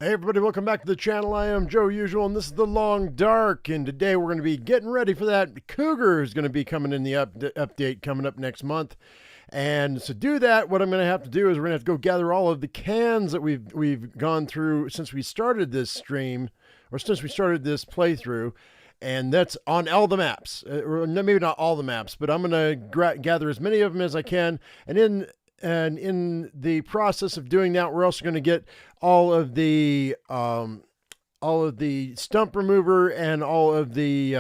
Hey everybody, welcome back to the channel. I am Joe Usual, and this is The Long Dark. And today we're going to be getting ready for that. Cougar is going to be coming in the update coming up next month. And to do that, what I'm going to have to do is we're going to have to go gather all of the cans that we've gone through since we started this stream, or since we started this playthrough. And that's on all the maps. Or maybe not all the maps, but I'm going to gather as many of them as I can. And in the process of doing that, we're also going to get all of the stump remover and all of the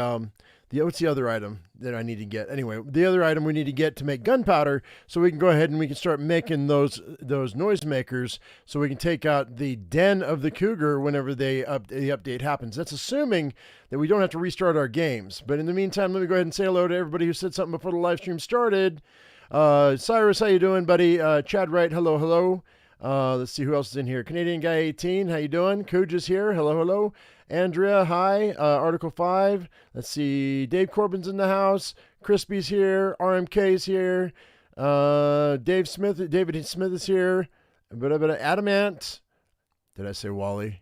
what's the other item that I need to get? Anyway, the other item we need to get to make gunpowder, so we can go ahead and we can start making those noisemakers, so we can take out the den of the Cougar whenever the update happens. That's assuming that we don't have to restart our games. But in the meantime, let me go ahead and say hello to everybody who said something before the live stream started. Cyrus, how you doing, buddy? Chad Wright, hello. Let's see who else is in here. Canadian Guy 18, how you doing? Coog's here, hello. Andrea, hi. Article 5, let's see. Dave Corbin's in the house. Crispy's here. RMK's here. David Smith is here. Adamant. Did I say Wally?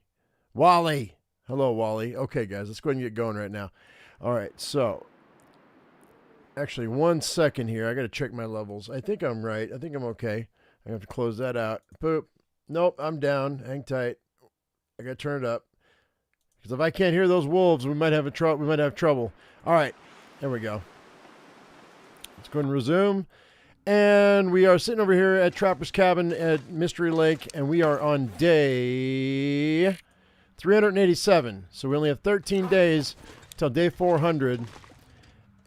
Wally. Hello, Wally. Okay, guys, let's go ahead and get going right now. All right, so actually, 1 second here. I got to check my levels. I think I'm right. I think I'm okay. I have to close that out. Boop. Nope, I'm down. Hang tight. I got to turn it up. Because if I can't hear those wolves, we might have trouble. All right. There we go. Let's go ahead and resume. And we are sitting over here at Trapper's Cabin at Mystery Lake, and we are on day 387. So we only have 13 days till day 400.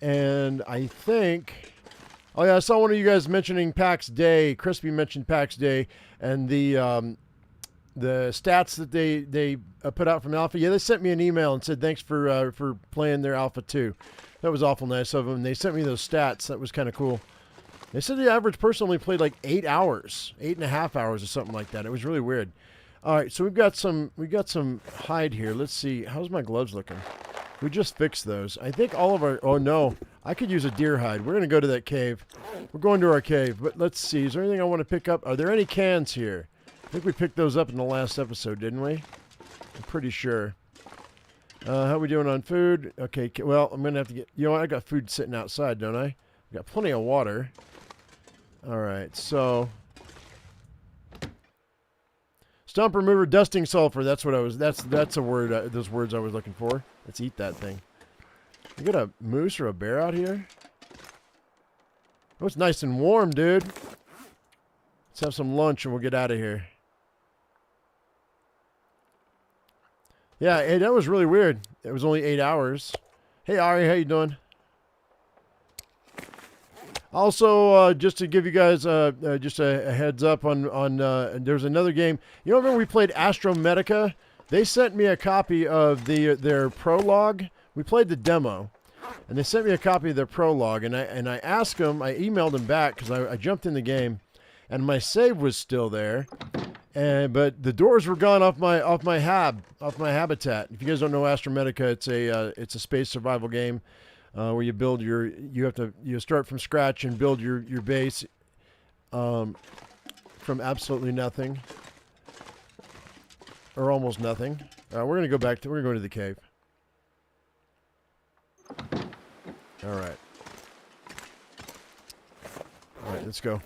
And I think, oh yeah, I saw one of you guys mentioning PAX Day. Crispy mentioned PAX Day and the stats that they put out from Alpha. Yeah, they sent me an email and said thanks for playing their Alpha 2. That was awful nice of them. They sent me those stats. That was kind of cool. They said the average person only played like 8 hours, 8.5 hours or something like that. It was really weird. All right, so we got some hide here. Let's see. How's my gloves looking? We just fixed those. I think all of our... Oh, no. I could use a deer hide. We're going to go to that cave. We're going to our cave. But let's see. Is there anything I want to pick up? Are there any cans here? I think we picked those up in the last episode, didn't we? I'm pretty sure. How are we doing on food? Okay, well, I'm going to have to get... You know what? I got food sitting outside, don't I? I got plenty of water. All right, so... Stump remover, dusting sulfur. That's what I was... That's a word. Those words I was looking for. Let's eat that thing. You got a moose or a bear out here? Oh, it's nice and warm, dude. Let's have some lunch and we'll get out of here. Yeah, hey, that was really weird. It was only 8 hours. Hey, Ari, how you doing? Also, just to give you guys just a heads up on there's another game. You know, when we played Astromedica, they sent me a copy of their prologue. We played the demo, and they sent me a copy of their prologue. And I asked them, I emailed them back because I jumped in the game, and my save was still there, but the doors were gone off my habitat. If you guys don't know Astromedica, it's a space survival game. Where you build you start from scratch and build your base from absolutely nothing or almost nothing. We're gonna go to the cave. All right, let's go.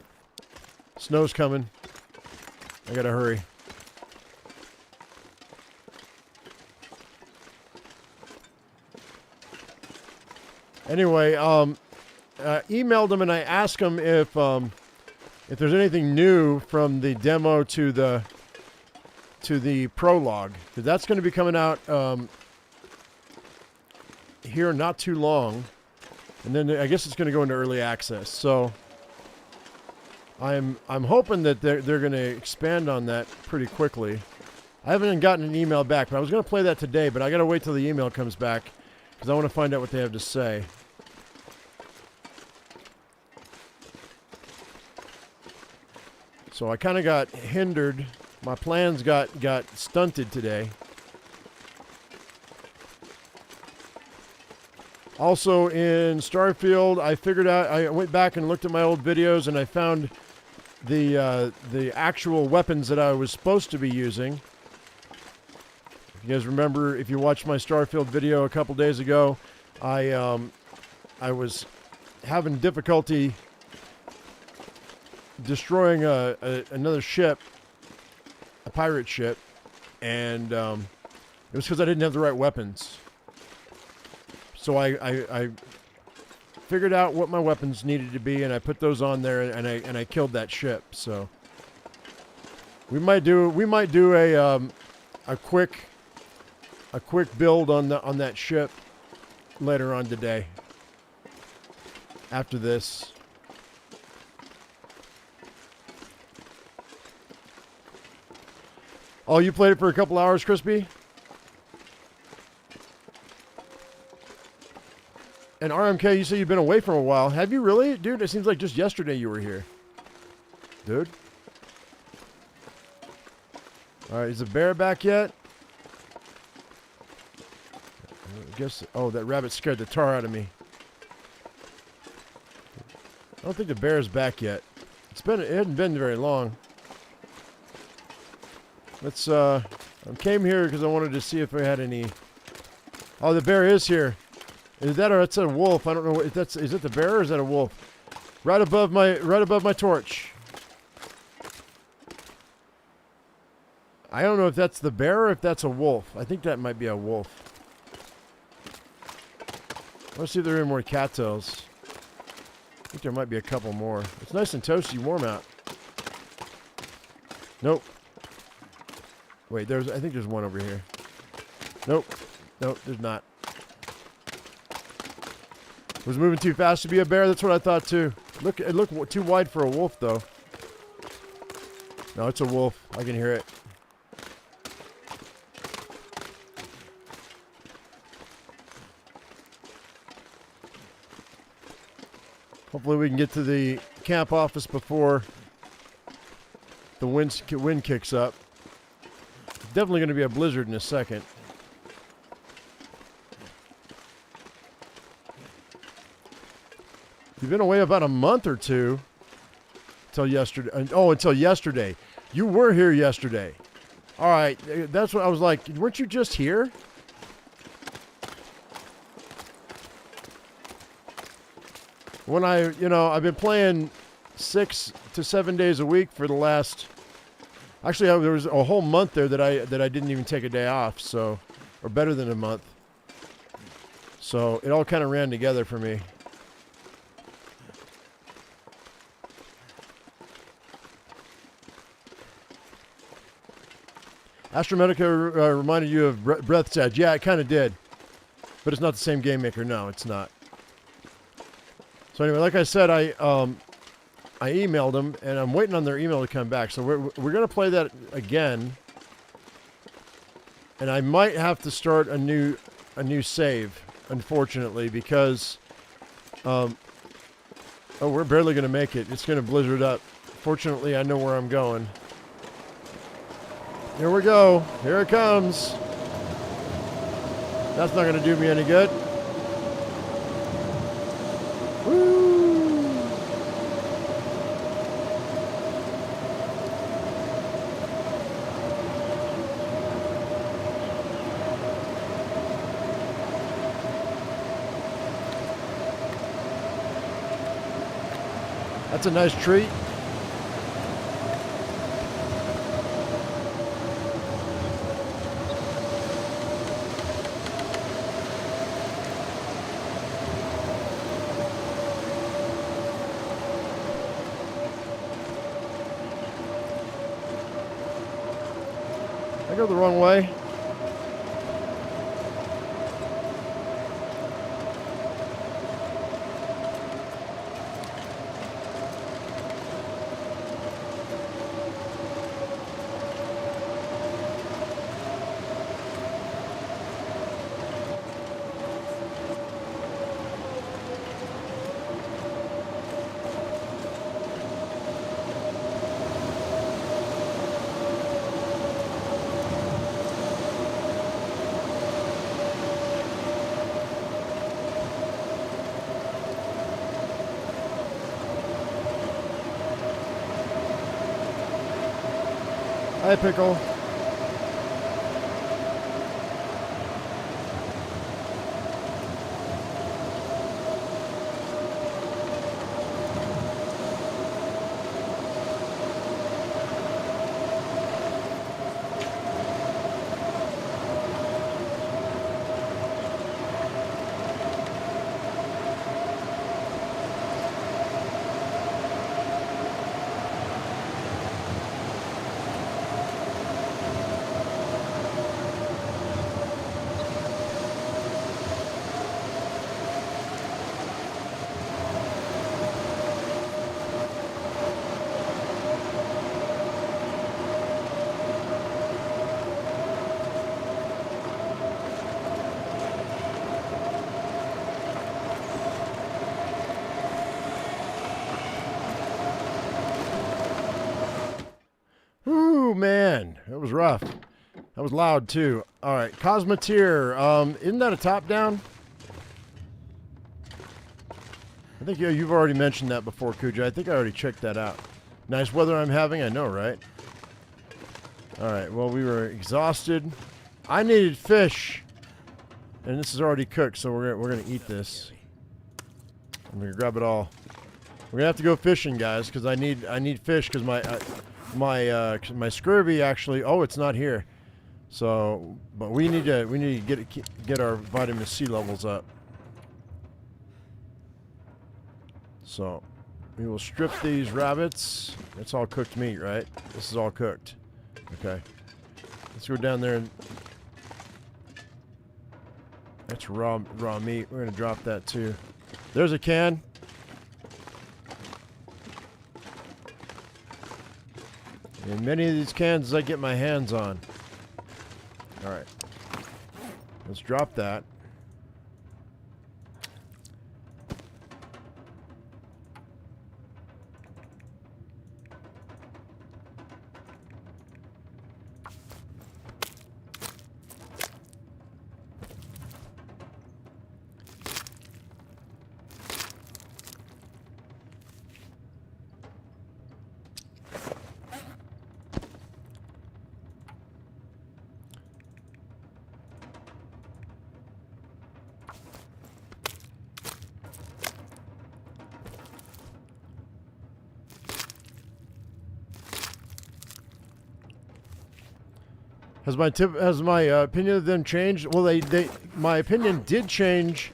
Snow's coming. I gotta hurry. Anyway, emailed them and I asked them if there's anything new from the demo to the prologue. Because that's going to be coming out here not too long, and then I guess it's going to go into early access. So I'm hoping that they're going to expand on that pretty quickly. I haven't gotten an email back, but I was going to play that today, but I got to wait till the email comes back because I want to find out what they have to say. So I kind of got hindered. My plans got stunted today. Also in Starfield, I figured out, I went back and looked at my old videos and I found the actual weapons that I was supposed to be using. If you guys remember, if you watched my Starfield video a couple days ago, I was having difficulty destroying another ship, a pirate ship, and it was because I didn't have the right weapons. So I figured out what my weapons needed to be, and I put those on there, and I killed that ship. So we might do a quick build on that ship later on today. After this. Oh, you played it for a couple hours, Crispy? And RMK, you say you've been away from a while. Have you really? Dude, it seems like just yesterday you were here. Dude. Alright, is the bear back yet? I guess... Oh, that rabbit scared the tar out of me. I don't think the bear's back yet. It hadn't been very long. Let's, I came here because I wanted to see if we had any... Oh, the bear is here. Is that or it's a wolf? I don't know if that's... Is it the bear or is that a wolf? Right above my torch. I don't know if that's the bear or if that's a wolf. I think that might be a wolf. Let's see if there are any more cattails. I think there might be a couple more. It's nice and toasty warm out. Nope. Wait, I think there's one over here. Nope. Nope, there's not. Was moving too fast to be a bear? That's what I thought too. It looked too wide for a wolf though. No, it's a wolf. I can hear it. Hopefully we can get to the camp office before the wind kicks up. It's definitely going to be a blizzard in a second. You've been away about a month or two. Until yesterday. Oh, until yesterday. You were here yesterday. All right. That's what I was like. Weren't you just here? When I've been playing 6 to 7 days a week for the last... Actually, there was a whole month there that I didn't even take a day off, so... Or better than a month. So, it all kind of ran together for me. Astromedica reminded you of Breath's Edge. Yeah, it kind of did. But it's not the same game maker. No, it's not. So anyway, like I said, I emailed them, and I'm waiting on their email to come back. So we're going to play that again. And I might have to start a new save, unfortunately, because we're barely going to make it. It's going to blizzard up. Fortunately, I know where I'm going. Here we go. Here it comes. That's not going to do me any good. Woo! That's a nice treat. I go the wrong way. Hi, Pickle. That was rough. That was loud too. All right, Cosmoteer. Isn't that a top down? I think you've already mentioned that before, Cougar. I think I already checked that out. Nice weather I'm having. I know, right? All right. Well, we were exhausted. I needed fish, and this is already cooked, so we're gonna eat this. I'm gonna grab it all. We're gonna have to go fishing, guys, because I need fish because my scurvy actually. Oh, it's not here. So, but we need to get our vitamin C levels up. So, we will strip these rabbits. It's all cooked meat, right? This is all cooked. Okay. Let's go down there and that's raw meat. We're gonna drop that too. There's a can. And many of these cans I get my hands on. All right. Let's drop that. Has my opinion of them changed? Well, my opinion did change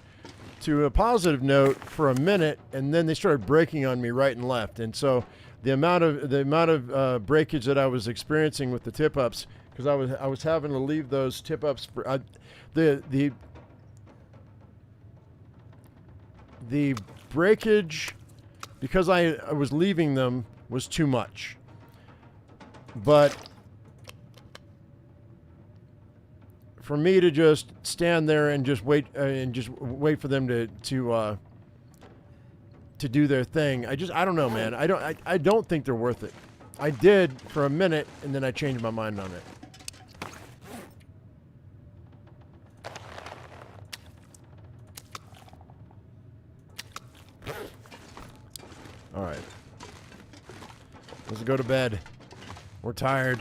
to a positive note for a minute, and then they started breaking on me right and left. And so the amount of breakage that I was experiencing with the tip ups, because I was having to leave those tip ups for the breakage, because I was leaving them, was too much. But for me to just stand there and just wait for them to do their thing, I don't know, man. I don't think they're worth it. I did for a minute, and then I changed my mind on it. All right, let's go to bed. We're tired.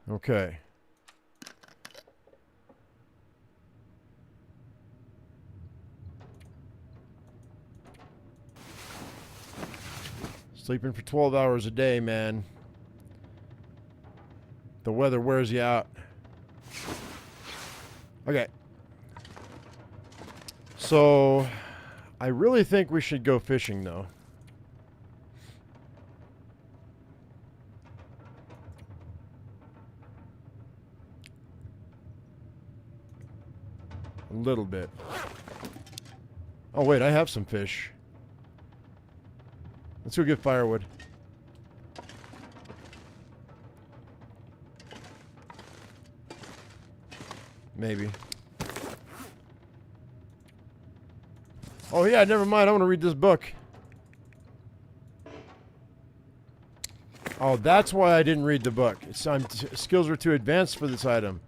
Okay. Sleeping for 12 hours a day, man. The weather wears you out. Okay. So, I really think we should go fishing, though. A little bit. Oh, wait, I have some fish. Let's go get firewood. Maybe. Oh, yeah, never mind. I want to read this book. Oh, that's why I didn't read the book. Skills are too advanced for this item.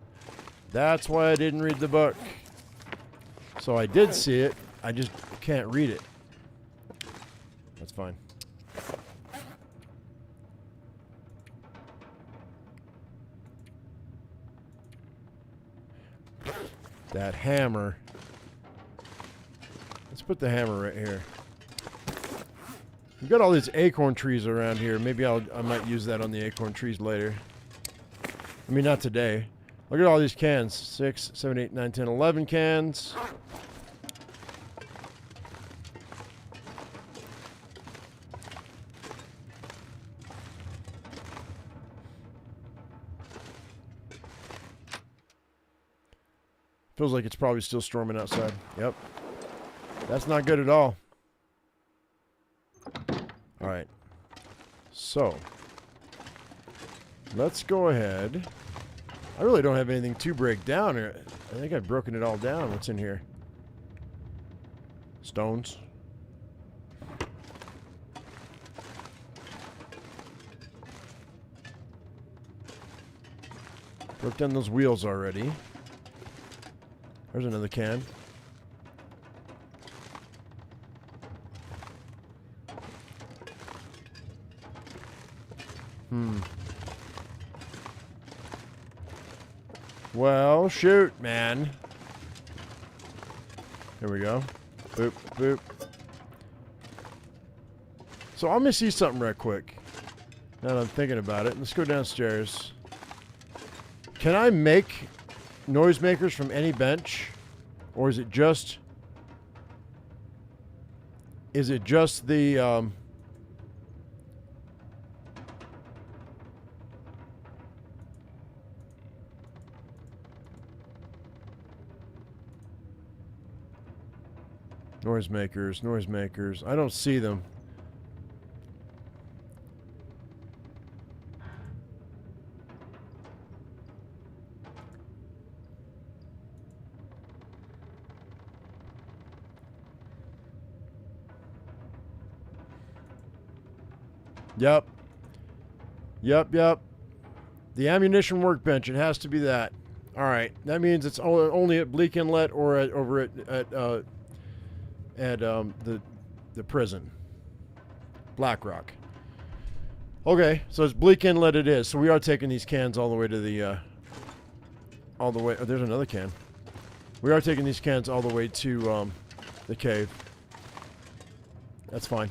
That's why I didn't read the book. So I did see it. I just can't read it. That's fine. That hammer. Let's put the hammer right here. We've got all these acorn trees around here. Maybe I might use that on the acorn trees later. I mean, not today. Look at all these cans. 6, 7, 8, 9, 10, 11 cans. Feels like it's probably still storming outside. Yep. That's not good at all. All right. So, let's go ahead. I really don't have anything to break down. I think I've broken it all down. What's in here? Stones. Broke down those wheels already. There's another can. Well, shoot, man. Here we go. Boop, boop. So I'm going to see something right quick. Now that I'm thinking about it. Let's go downstairs. Can I make noisemakers from any bench? Or is it just... Is it just the... Noisemakers, noisemakers. I don't see them. Yep. Yep. The ammunition workbench. It has to be that. All right. That means it's only at Bleak Inlet or over at the prison. Blackrock. Okay, so it's Bleak Inlet it is. So we are taking these cans all the way to the oh, there's another can. We are taking these cans all the way to the cave. That's fine.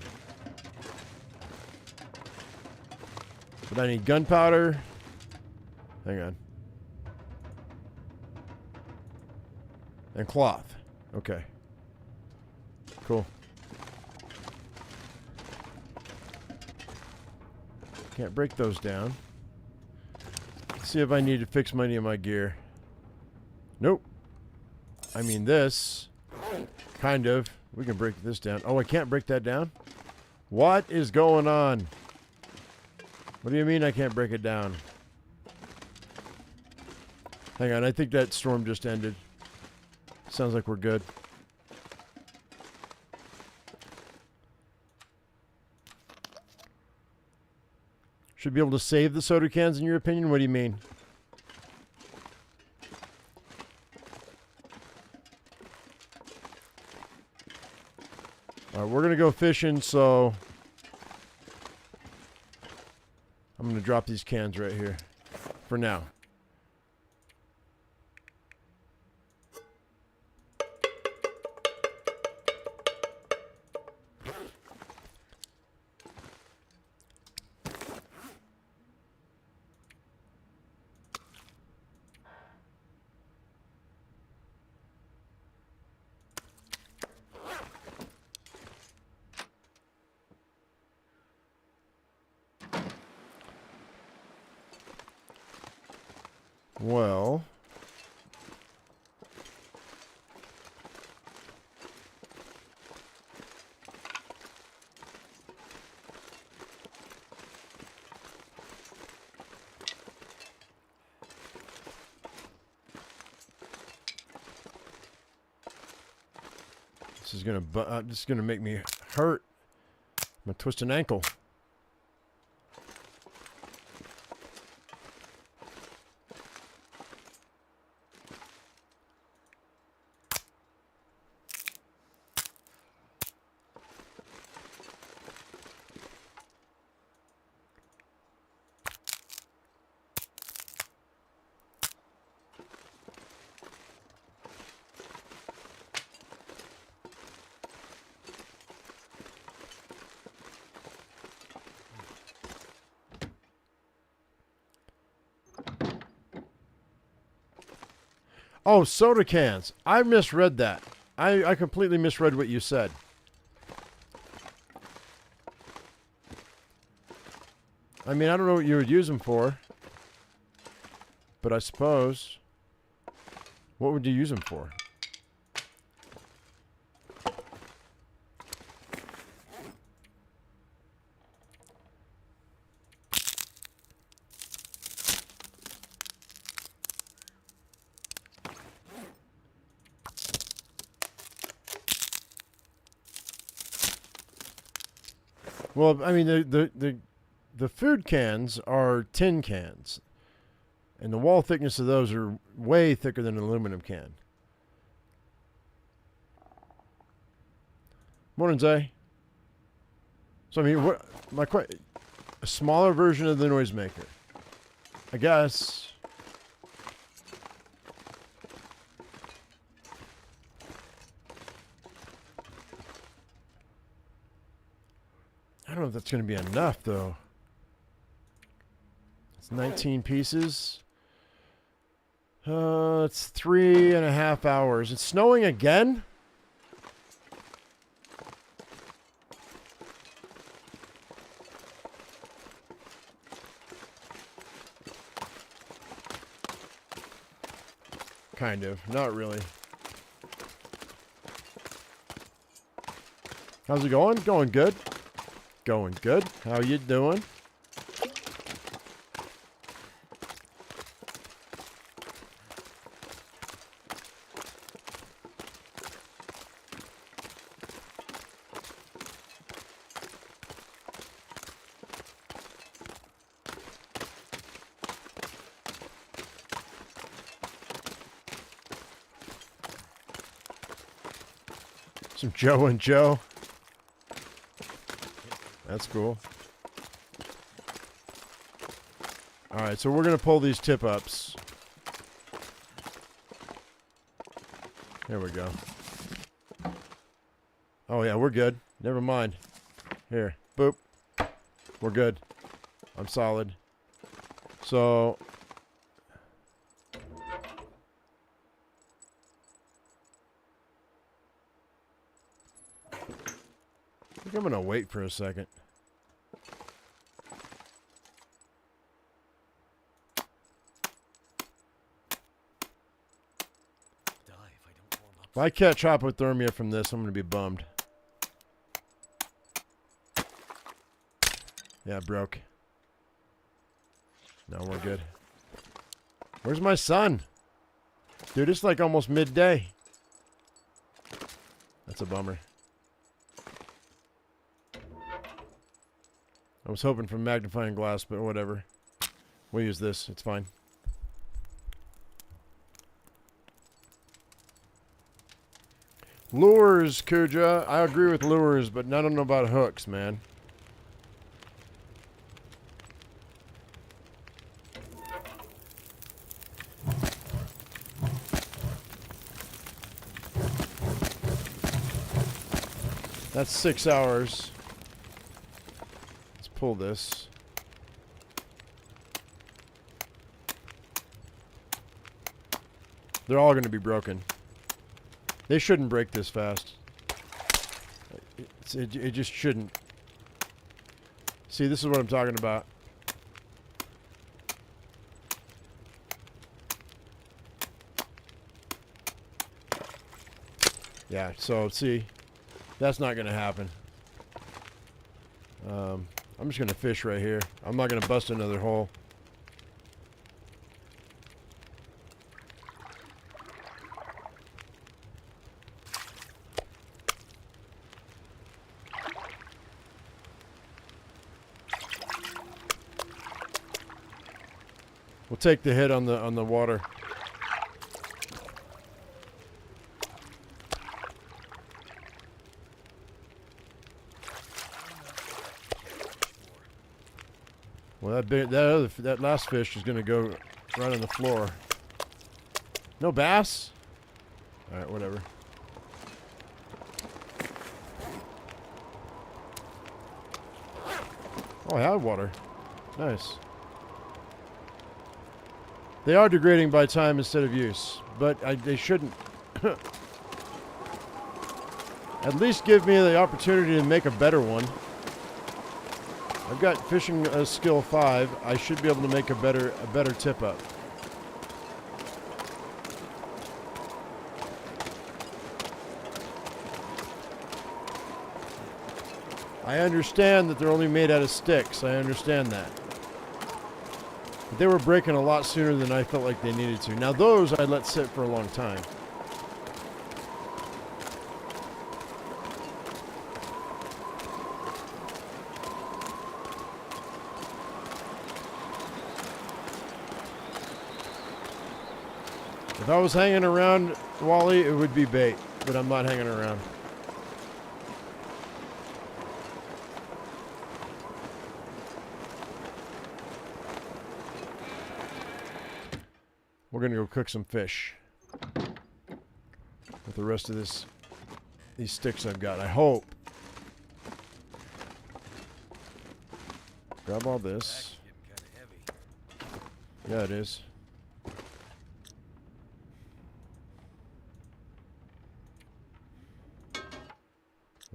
But I need gunpowder. Hang on. And cloth. Okay. Cool. Can't break those down. Let's see if I need to fix any of my gear. Nope. I mean this. Kind of. We can break this down. Oh, I can't break that down? What is going on? What do you mean I can't break it down? Hang on, I think that storm just ended. Sounds like we're good. Should be able to save the soda cans in your opinion? What do you mean? Alright, we're going to go fishing, so... I'm going to drop these cans right here. For now. Well, this is gonna make me hurt. I'm gonna twist an ankle. Oh, soda cans. I misread that. I completely misread what you said. I mean, I don't know what you would use them for. But I suppose... What would you use them for? Well, I mean, the food cans are tin cans, and the wall thickness of those are way thicker than an aluminum can. Morning, Zay. So I mean, what a smaller version of the noisemaker, I guess. I don't know if that's going to be enough, though. It's 19 pieces. It's 3.5 hours. It's snowing again? Kind of. Not really. How's it going? Going good. Going good. How you doing? Some Joe and Joe. That's cool. Alright, so we're going to pull these tip-ups. There we go. Oh, yeah, we're good. Never mind. Here. Boop. We're good. I'm solid. So... I think I'm going to wait for a second. If I catch hypothermia from this, I'm going to be bummed. Yeah, it broke. No, we're good. Where's my son? Dude, it's like almost midday. That's a bummer. I was hoping for magnifying glass, but whatever. We'll use this. It's fine. Lures, Cougar. I agree with lures, but I don't know about hooks, man. That's 6 hours. Let's pull this. They're all going to be broken. They shouldn't break this fast. It just shouldn't. See, this is what I'm talking about. Yeah, so see, that's not going to happen. I'm just going to fish right here. I'm not going to bust another hole. We'll take the hit on the water. Well, that last fish is going to go right on the floor. No bass? All right, whatever. Oh, I have water. Nice. They are degrading by time instead of use, but they shouldn't. At least give me the opportunity to make a better one. I've got fishing skill 5. I should be able to make a better tip up. I understand that they're only made out of sticks. I understand that. But they were breaking a lot sooner than I felt like they needed to. Now those I let sit for a long time. If I was hanging around, Wally, it would be bait, but I'm not hanging around. We're gonna go cook some fish with the rest of these sticks I've got. I hope. Grab all this. Yeah, it is.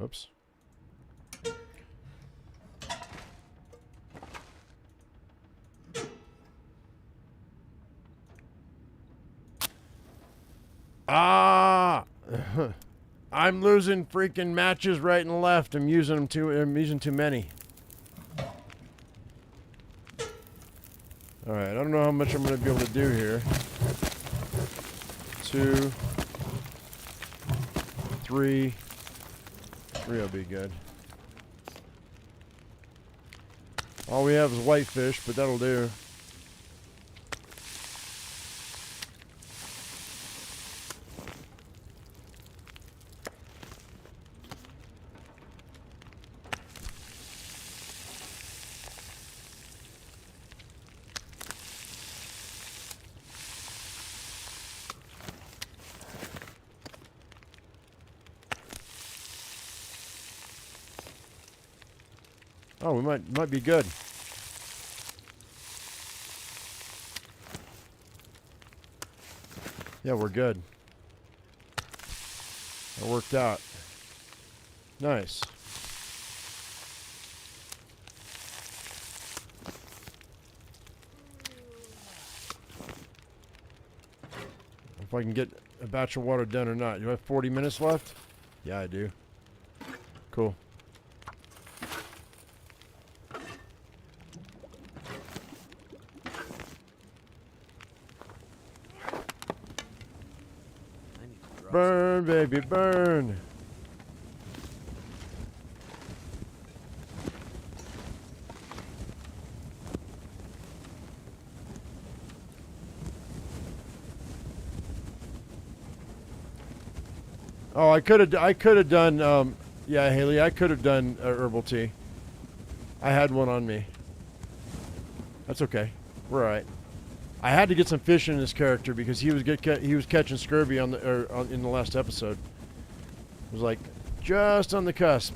Oops. Ah! I'm losing freaking matches right and left. I'm using too many. All right, I don't know how much I'm going to be able to do here. 2, 3. 3 will be good. All we have is whitefish, but that'll do. Oh, we might be good. Yeah, we're good. That worked out. Nice. If I can get a batch of water done or not. You have 40 minutes left? Yeah, I do. Cool. Burn, baby, burn. Oh, I could have done, yeah, Haley, I could have done herbal tea. I had one on me. That's okay. We're all right. I had to get some fish in this character because he was catching scurvy in the last episode. It was like just on the cusp.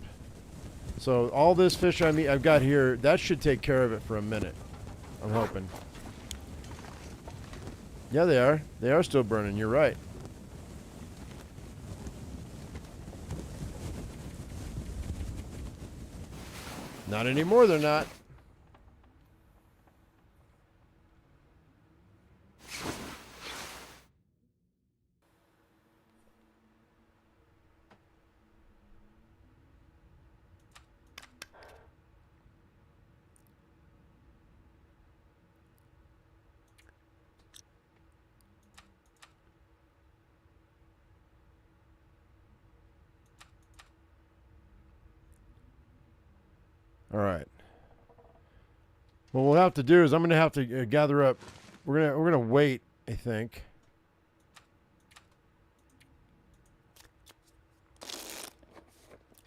So all this fish I've got here, that should take care of it for a minute. I'm hoping. Yeah, they are. They are still burning. You're right. Not anymore. They're not. All right. What we'll have to do is I'm going to have to gather up. We're gonna wait, I think.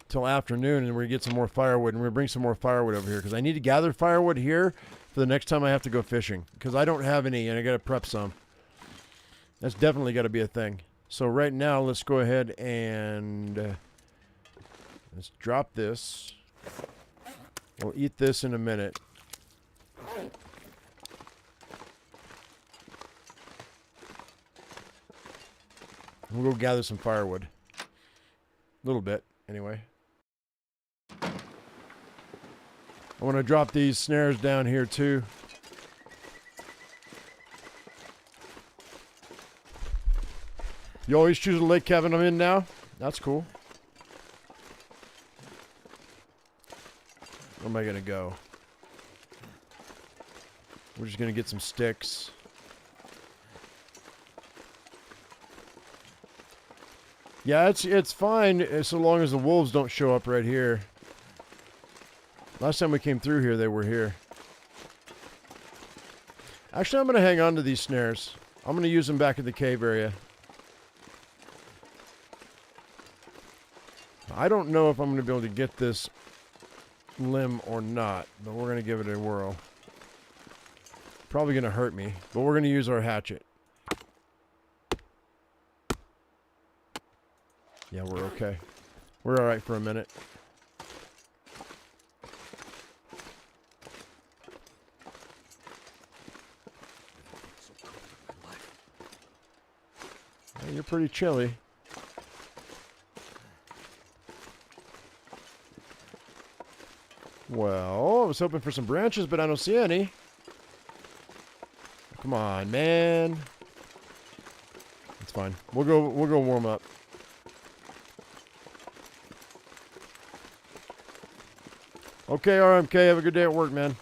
Till afternoon, and we're gonna get some more firewood, and we're gonna bring some more firewood over here because I need to gather firewood here for the next time I have to go fishing because I don't have any, and I gotta prep some. That's definitely got to be a thing. So right now, let's go ahead and let's drop this. We'll eat this in a minute. We'll go gather some firewood. A little bit, anyway. I want to drop these snares down here, too. You always choose the lake cabin I'm in now? That's cool. Where am I going to go? We're just going to get some sticks. Yeah, it's fine so long as the wolves don't show up right here. Last time we came through here, they were here. Actually, I'm going to hang on to these snares. I'm going to use them back in the cave area. I don't know if I'm going to be able to get this limb or not, but we're going to give it a whirl. Probably going to hurt me, but we're going to use our hatchet. Yeah, we're okay. We're all right for a minute. Well, you're pretty chilly. Well, I was hoping for some branches, but I don't see any. Come on, man. It's fine. We'll go warm up. Okay, RMK, have a good day at work, man.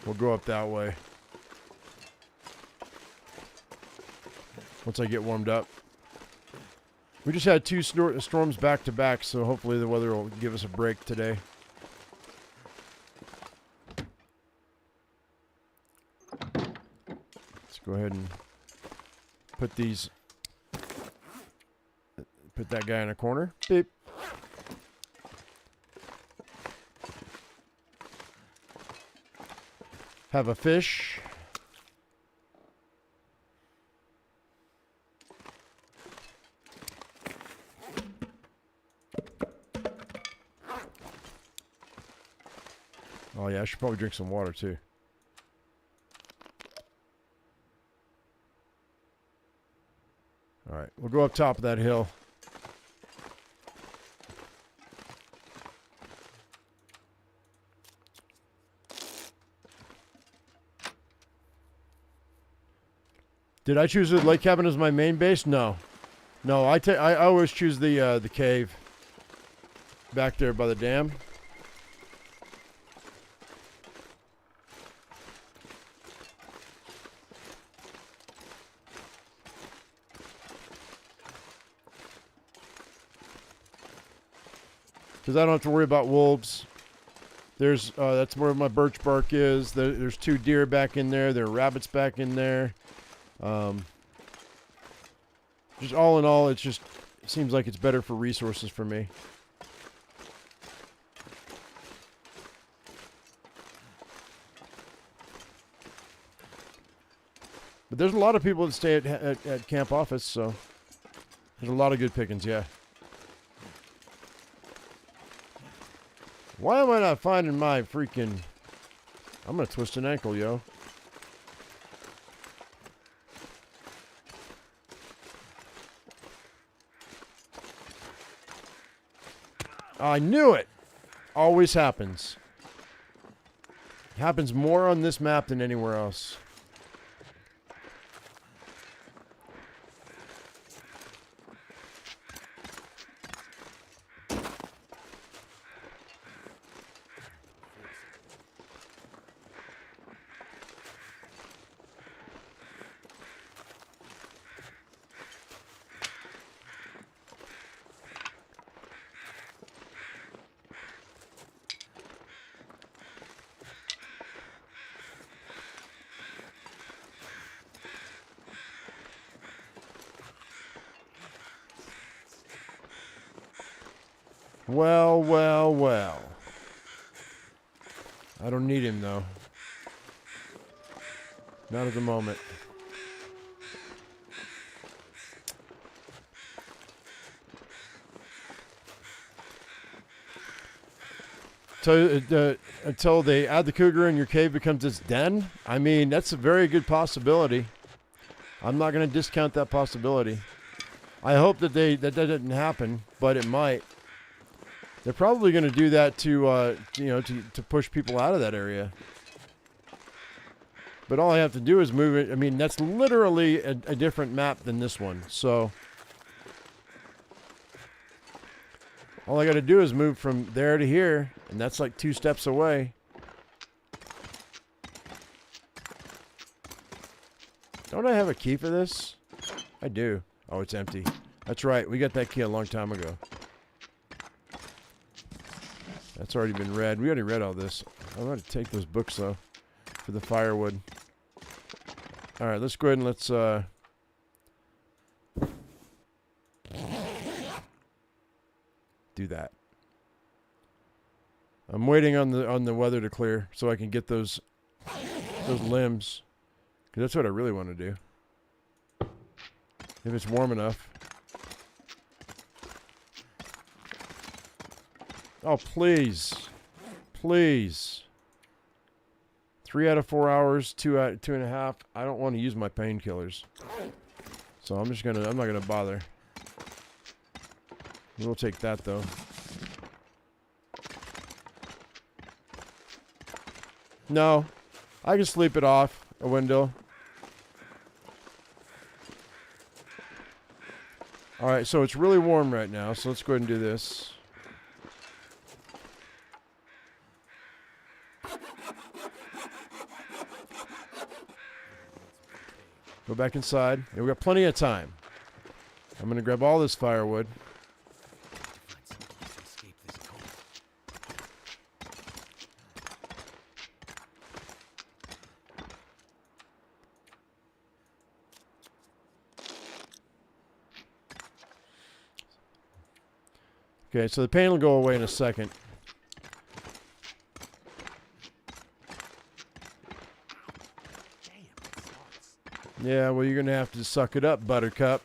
We'll go up that way. Once I get warmed up. We just had two storms back to back, so hopefully the weather will give us a break today. Let's go ahead and put these... Put that guy in a corner. Beep. Have a fish. Oh yeah, I should probably drink some water too. All right, we'll go up top of that hill. Did I choose the lake cabin as my main base? No. No, I always choose the cave back there by the dam. Because I don't have to worry about wolves. There's that's where my birch bark is. There's 2 deer back in there. There are rabbits back in there. Just all in all, it seems like it's better for resources for me. But there's a lot of people that stay at camp office, so there's a lot of good pickings, yeah. Why am I not finding my freaking... I'm gonna twist an ankle, yo. I knew it! Always happens. It happens more on this map than anywhere else. Well, well, well. I don't need him, though. Not at the moment. Until they add the cougar and your cave becomes its den? I mean, that's a very good possibility. I'm not going to discount that possibility. I hope that that doesn't happen, but it might. They're probably going to do that to push people out of that area. But all I have to do is move it. I mean, that's literally a different map than this one. So All I got to do is move from there to here, and that's like 2 steps away. Don't I have a key for this? I do. Oh, it's empty. That's right. We got that key a long time ago. That's already been read. We already read all this. I'm going to take those books, though, for the firewood. All right, let's go ahead and let's... do that. I'm waiting on the weather to clear so I can get those limbs, because that's what I really want to do. If it's warm enough. Oh, please. Please. 3 out of 4 hours, 2.5. I don't want to use my painkillers. So I'm not gonna bother. We'll take that, though. No. I can sleep it off a window. Alright, so it's really warm right now, so let's go ahead and do this. Go back inside. And we got plenty of time. I'm going to grab all this firewood. Okay, so the pain will go away in a second. Yeah, well, you're going to have to suck it up, Buttercup.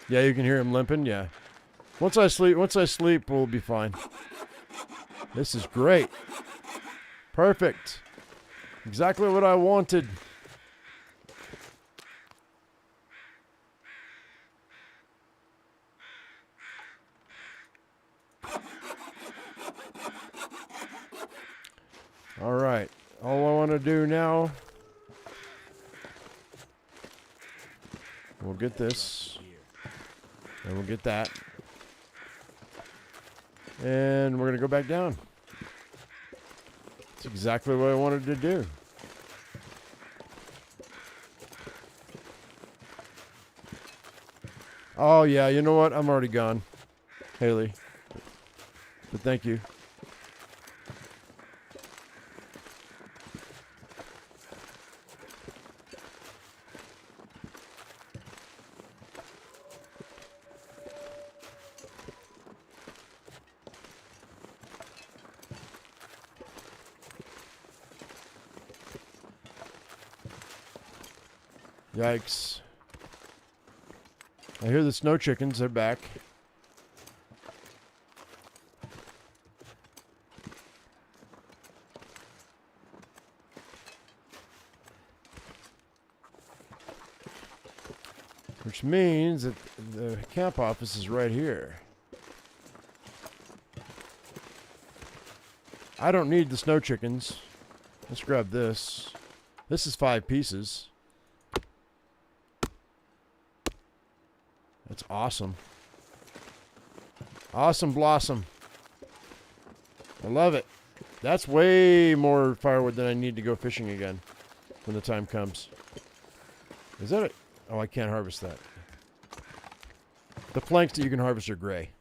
Yeah, you can hear him limping, yeah. Once I sleep, we'll be fine. This is great. Perfect. Exactly what I wanted. All right. All I want to do now, we'll get this, and we'll get that, and we're going to go back down. That's exactly what I wanted to do. Oh, yeah, you know what? I'm already gone, Haley. But thank you. Yikes. I hear the snow chickens. They're back. Which means that the camp office is right here. I don't need the snow chickens. Let's grab this. This is 5 pieces. That's awesome. Awesome blossom. I love it. That's way more firewood than I need to go fishing again when the time comes. Is that it? Oh, I can't harvest that. The planks that you can harvest are gray.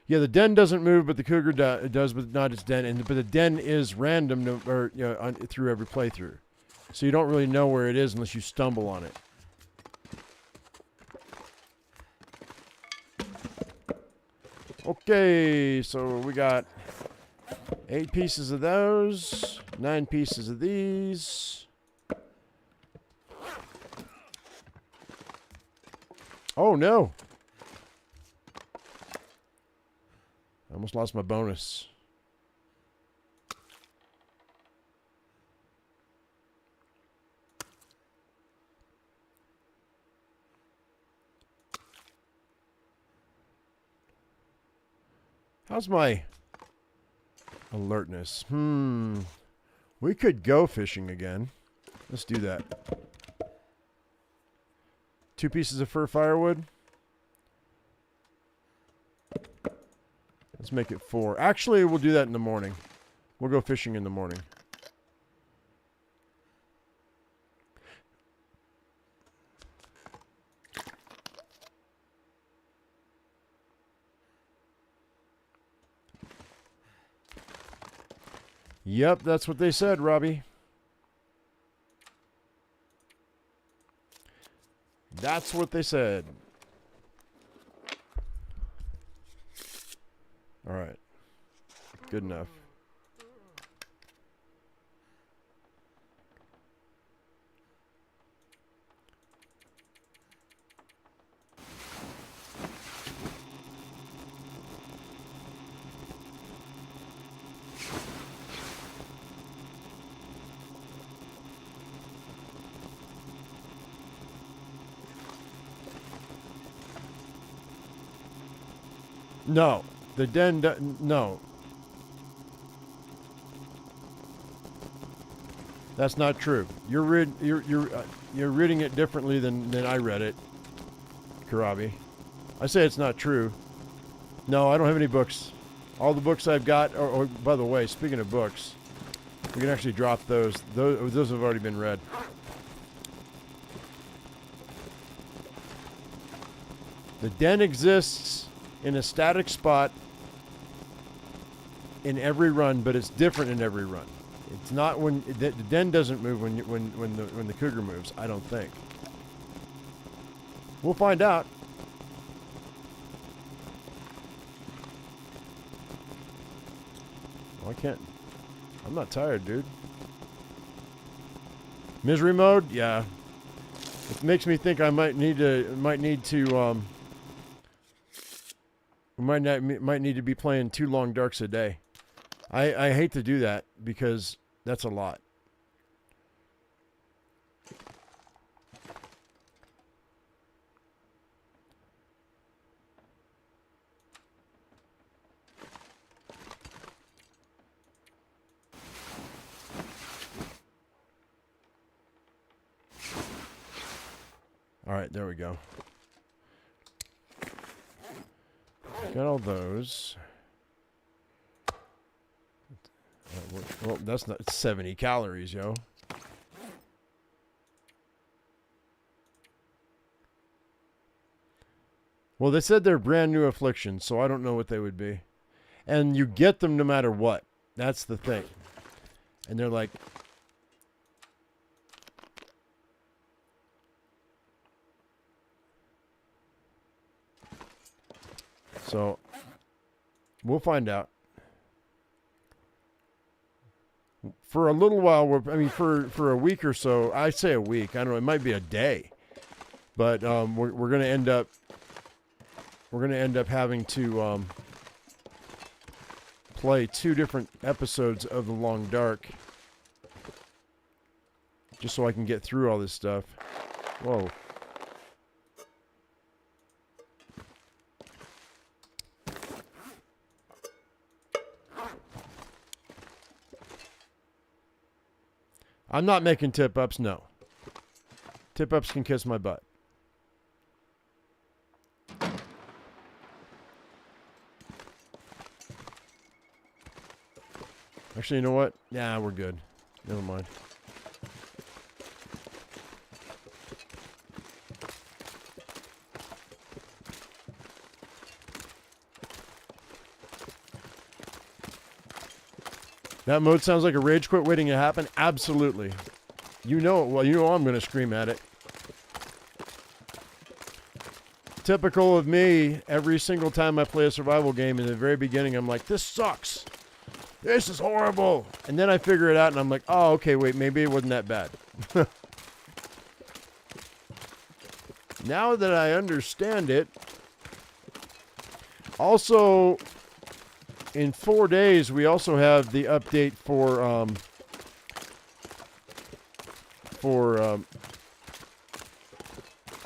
Yeah, the den doesn't move, but the cougar does, but not its den. But the den is random, through every playthrough. So you don't really know where it is unless you stumble on it. Okay, so we got 8 pieces of those, 9 pieces of these. Oh, no. I almost lost my bonus. How's my alertness? We could go fishing again. Let's do that. 2 pieces of fir firewood. Let's make it 4. Actually, we'll do that in the morning. We'll go fishing in the morning. Yep, that's what they said, Robbie. That's what they said. All right. Good enough. No, the den. No, that's not true. You're reading it differently than I read it, Karabi. I say it's not true. No, I don't have any books. All the books I've got. Or by the way, speaking of books, we can actually drop those. Those have already been read. The den exists in a static spot in every run, but it's different in every run. It's not when the den doesn't move when the cougar moves. I don't think. We'll find out. Well, I can't. I'm not tired, dude. Misery mode, yeah. It makes me think I might need to might need to be playing 2 long darks a day. I hate to do that because that's a lot. All right, there we go. Got all those. Well, that's not 70 calories, yo. Well, they said they're brand new afflictions, so I don't know what they would be. And you get them no matter what. That's the thing. And they're like... So, we'll find out. For a little while, for a week or so, I say a week. I don't know. It might be a day, but we're going to end up having to play 2 different episodes of The Long Dark, just so I can get through all this stuff. Whoa. I'm not making tip-ups, no. Tip-ups can kiss my butt. Actually, you know what? Nah, we're good. Never mind. That mode sounds like a rage quit waiting to happen. Absolutely. You know it. Well, you know I'm going to scream at it. Typical of me, every single time I play a survival game, in the very beginning, I'm like, this sucks. This is horrible. And then I figure it out, and I'm like, oh, okay, wait, maybe it wasn't that bad. Now that I understand it, also... in 4 days, we also have the update for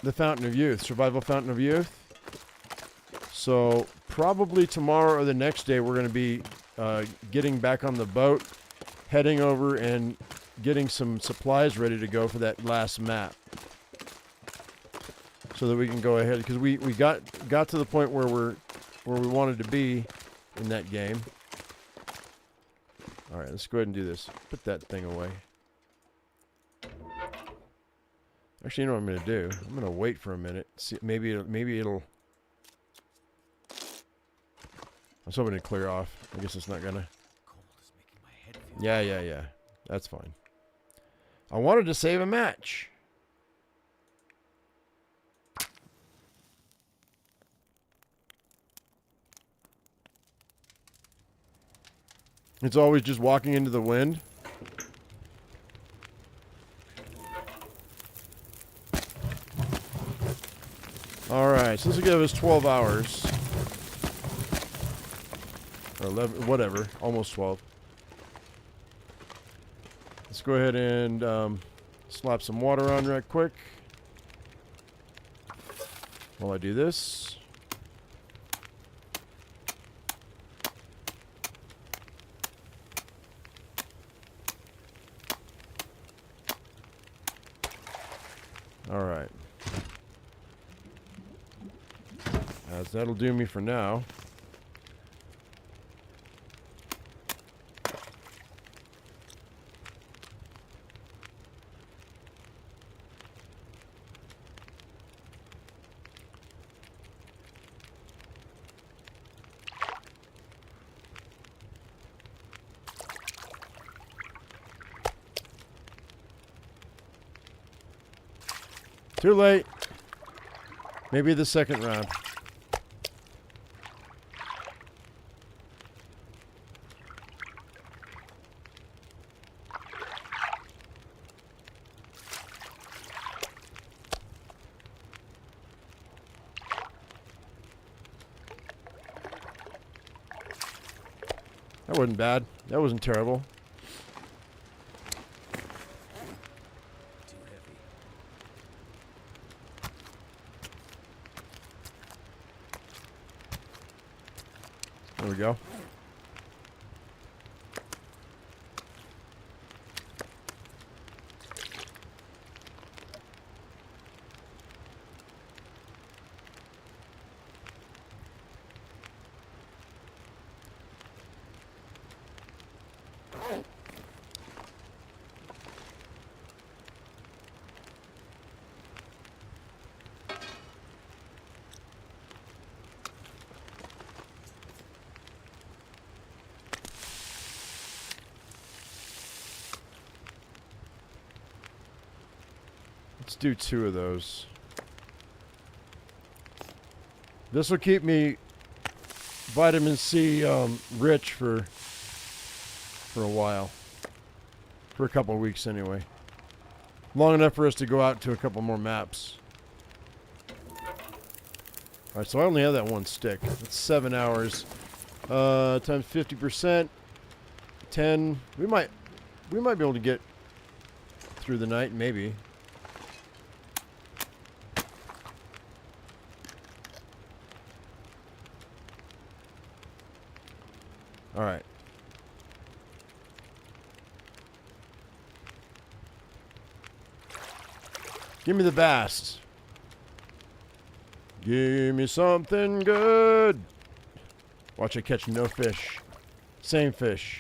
the Fountain of Youth, Survival Fountain of Youth. So probably tomorrow or the next day, we're going to be getting back on the boat, heading over and getting some supplies ready to go for that last map, so that we can go ahead, because we got to the point where we wanted to be in that game. All right, let's go ahead and do this. Put that thing away. Actually, you know what I'm going to do? I'm going to wait for a minute. See, maybe it'll. I was hoping to clear off. I guess it's not gonna. Yeah. That's fine. I wanted to save a match. It's always just walking into the wind. Alright, so this will give us 12 hours. Or 11, whatever. Almost 12. Let's go ahead and slap some water on right quick. While I do this. Alright. That'll do me for now. Too late. Maybe the second round. That wasn't bad. That wasn't terrible. There we go. Let's do 2 of those. This will keep me vitamin C rich for a while. For a couple of weeks anyway. Long enough for us to go out to a couple more maps. Alright, so I only have that one stick. That's 7 hours. Times 50%. 10. We might be able to get through the night, maybe. All right. Give me the bass. Give me something good. Watch I catch no fish. Same fish.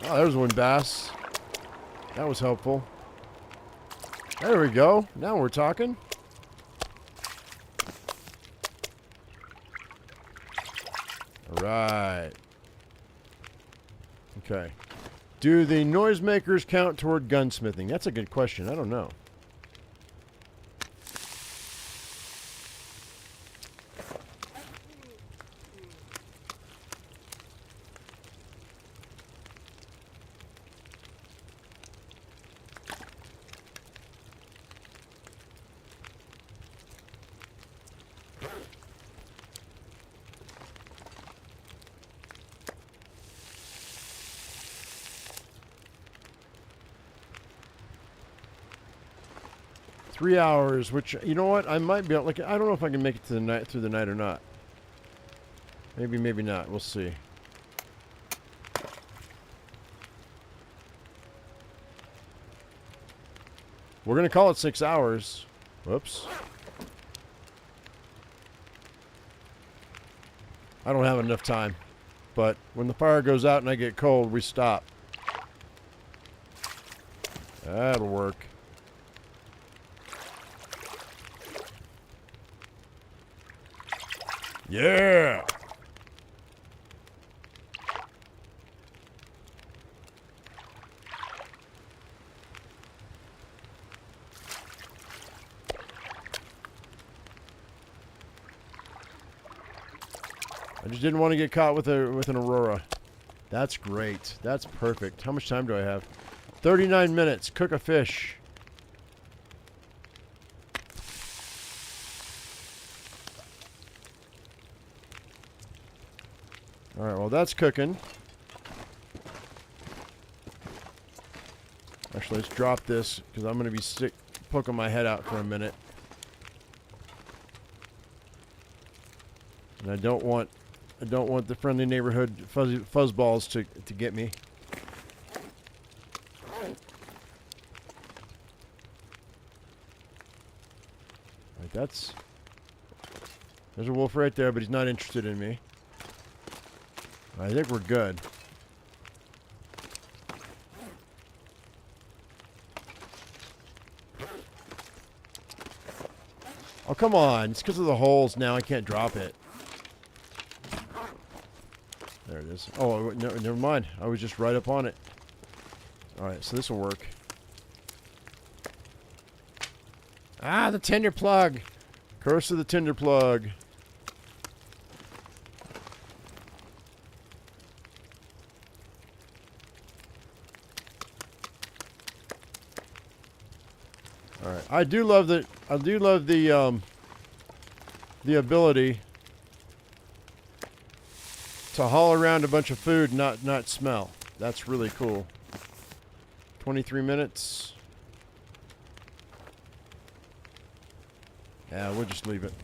Oh, there's one bass. That was helpful. There we go. Now we're talking. All right. Okay. Do the noisemakers count toward gunsmithing? That's a good question. I don't know. $3 hours, which, you know what, I might be able, like, I don't know if I can make it to the night, through the night or not. Maybe, maybe not. We'll see. We're going to call it 6 hours. Whoops. I don't have enough time. But when the fire goes out and I get cold, we stop. That'll work. Yeah! I just didn't want to get caught with an aurora. That's great. That's perfect. How much time do I have? 39 minutes. Cook a fish. All right, well, that's cooking. Actually, let's drop this because I'm going to be poking my head out for a minute. And I don't want the friendly neighborhood fuzzballs to get me. Right, there's a wolf right there, but he's not interested in me. I think we're good. Oh, come on. It's because of the holes now. I can't drop it. There it is. Oh, no, never mind. I was just right up on it. Alright, so this will work. Ah, the tinder plug! Curse of the tinder plug. Alright. I do love the ability to haul around a bunch of food and not smell. That's really cool. 23 minutes. Yeah, we'll just leave it.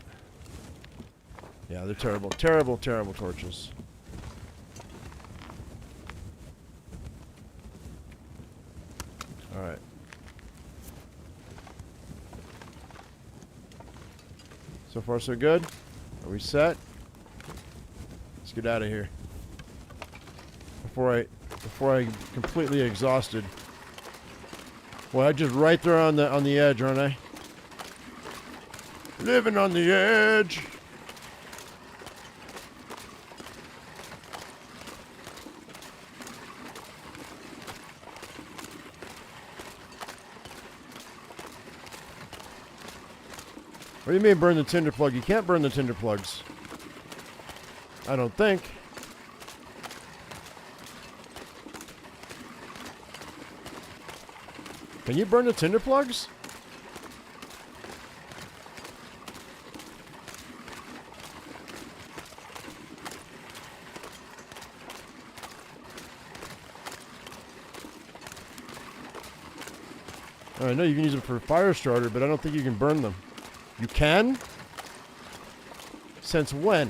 Yeah, they're terrible. Terrible, terrible torches. Alright. So far so good. Are we set? Let's get out of here. Before I completely exhausted. Well, I just right there on the edge, aren't I? Living on the edge. What do you mean burn the tinder plug? You can't burn the tinder plugs. I don't think. Can you burn the tinder plugs? I know you can use them for a fire starter, but I don't think you can burn them. You can? Since when?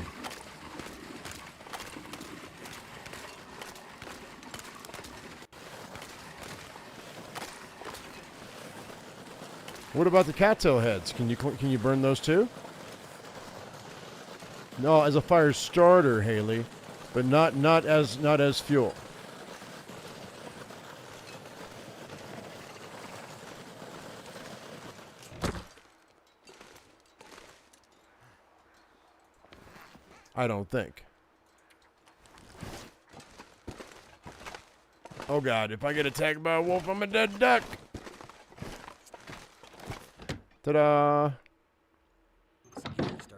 What about the cattail heads? Can you burn those too? No, as a fire starter, Haley, but not as fuel. I don't think. Oh God, if I get attacked by a wolf, I'm a dead duck. Ta-da!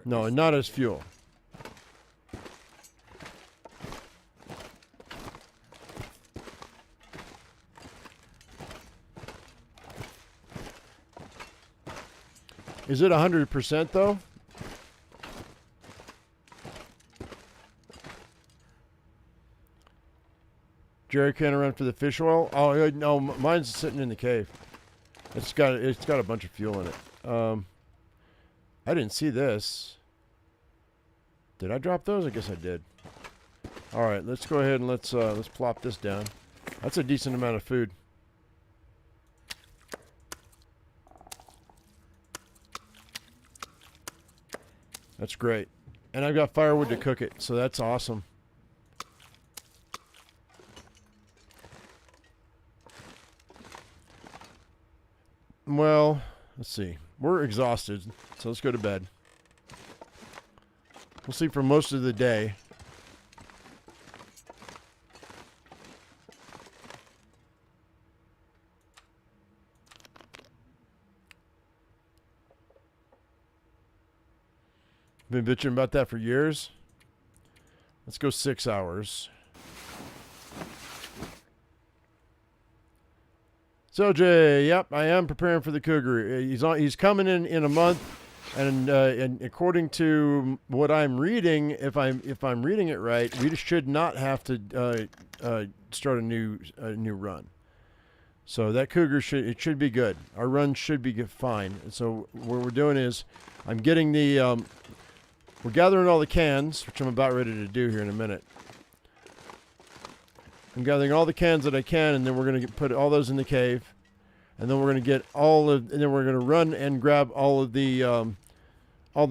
No, not as fuel. Is it 100% though? Jerry can run for the fish oil. Oh no, mine's sitting in the cave. It's got a bunch of fuel in it. I didn't see this. Did I drop those? I guess I did. All right, let's go ahead and let's plop this down. That's a decent amount of food. That's great. And I've got firewood to cook it, so that's awesome. Well, let's see. We're exhausted, so let's go to bed. We'll sleep for most of the day. Been bitching about that for years. Let's go 6 hours. So Jay, yep, I am preparing for the Cougar. He's coming in a month, and according to what I'm reading, if I'm reading it right, we should not have to start a new run. So that Cougar should be good. Our run should be fine. And so what we're doing is, I'm getting the we're gathering all the cans, which I'm about ready to do here in a minute. I'm gathering all the cans that I can, and then we're going to put all those in the cave, and then we're going to get and then we're going to run and grab all the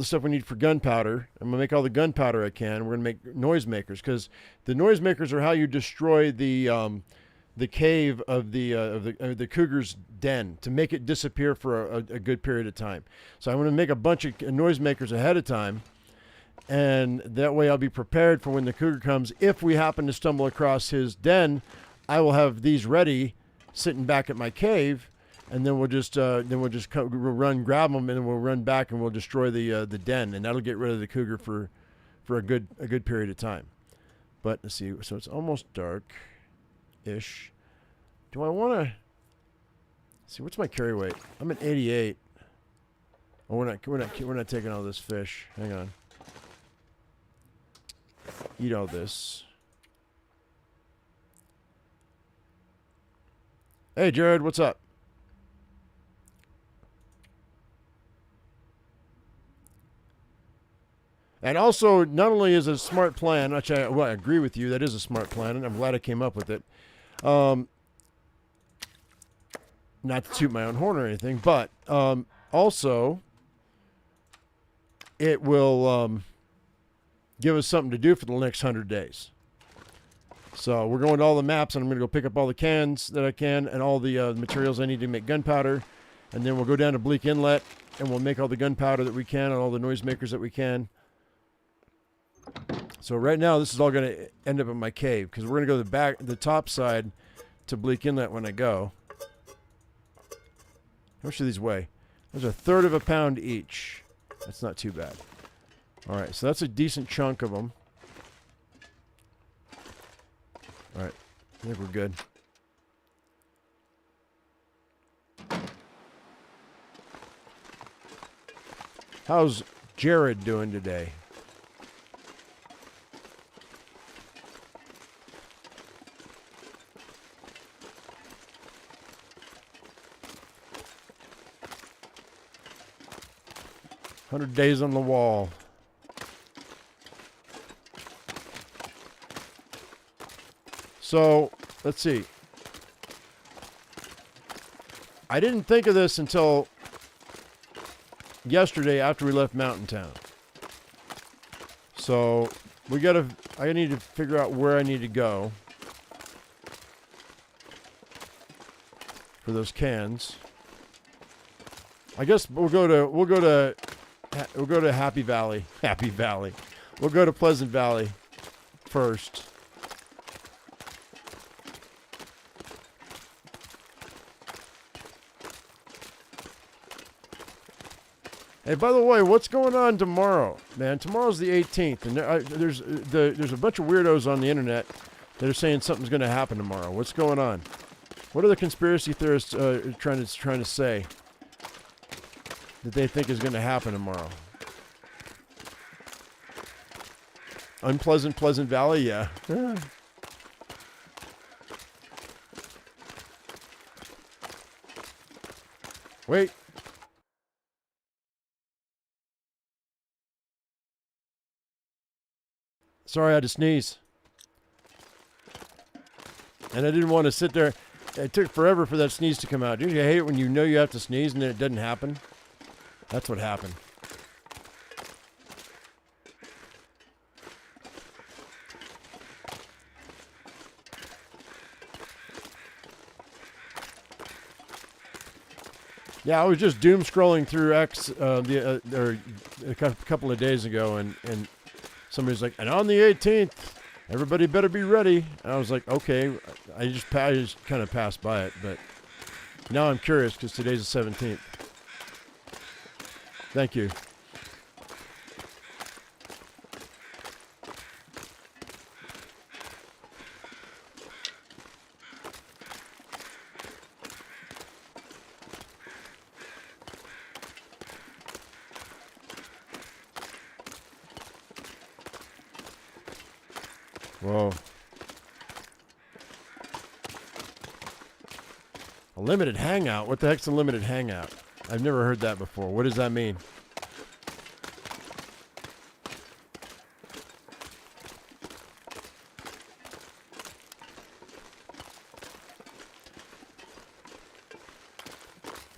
stuff we need for gunpowder. I'm going to make all the gunpowder I can. We're going to make noisemakers, because the noisemakers are how you destroy the cave of the Cougar's den, to make it disappear for a good period of time. So I'm going to make a bunch of noisemakers ahead of time. And that way I'll be prepared for when the Cougar comes. If we happen to stumble across his den, I will have these ready, sitting back at my cave, and then we'll just run, grab them, and then we'll run back and we'll destroy the den, and that'll get rid of the Cougar for a good period of time. But let's see. So it's almost dark-ish. Do I want to see what's my carry weight? I'm at 88. Oh, we're not taking all this fish. Hang on. Eat all this. Hey, Jared, what's up? And also, not only is it a smart plan, which I agree with you, that is a smart plan, and I'm glad I came up with it. Not to toot my own horn or anything, but also, it will give us something to do for the next 100 days. So we're going to all the maps, and I'm going to go pick up all the cans that I can and all the materials I need to make gunpowder. And then we'll go down to Bleak Inlet, and we'll make all the gunpowder that we can and all the noisemakers that we can. So right now, this is all going to end up in my cave, because we're going to go the top side to Bleak Inlet when I go. How much do these weigh? Those are 1/3 of a pound each. That's not too bad. All right, so that's a decent chunk of them. All right, I think we're good. How's Jared doing today? "100 days on the wall." So, let's see. I didn't think of this until yesterday after we left Mountain Town. So, I need to figure out where I need to go for those cans. I guess we'll go to Happy Valley. Happy Valley. We'll go to Pleasant Valley first. Hey, by the way, what's going on tomorrow, man? Tomorrow's the 18th, and there's a bunch of weirdos on the internet that are saying something's going to happen tomorrow. What's going on? What are the conspiracy theorists trying to say that they think is going to happen tomorrow? Unpleasant Pleasant Valley, yeah. Wait. Sorry, I had to sneeze. And I didn't want to sit there. It took forever for that sneeze to come out. Dude, you hate it when you know you have to sneeze and then it doesn't happen? That's what happened. Yeah, I was just doom scrolling through X a couple of days ago, and somebody's like, and on the 18th, everybody better be ready. And I was like, okay. I just kind of passed by it, but now I'm curious because today's the 17th. Thank you. Whoa. A limited hangout? What the heck's a limited hangout? I've never heard that before. What does that mean?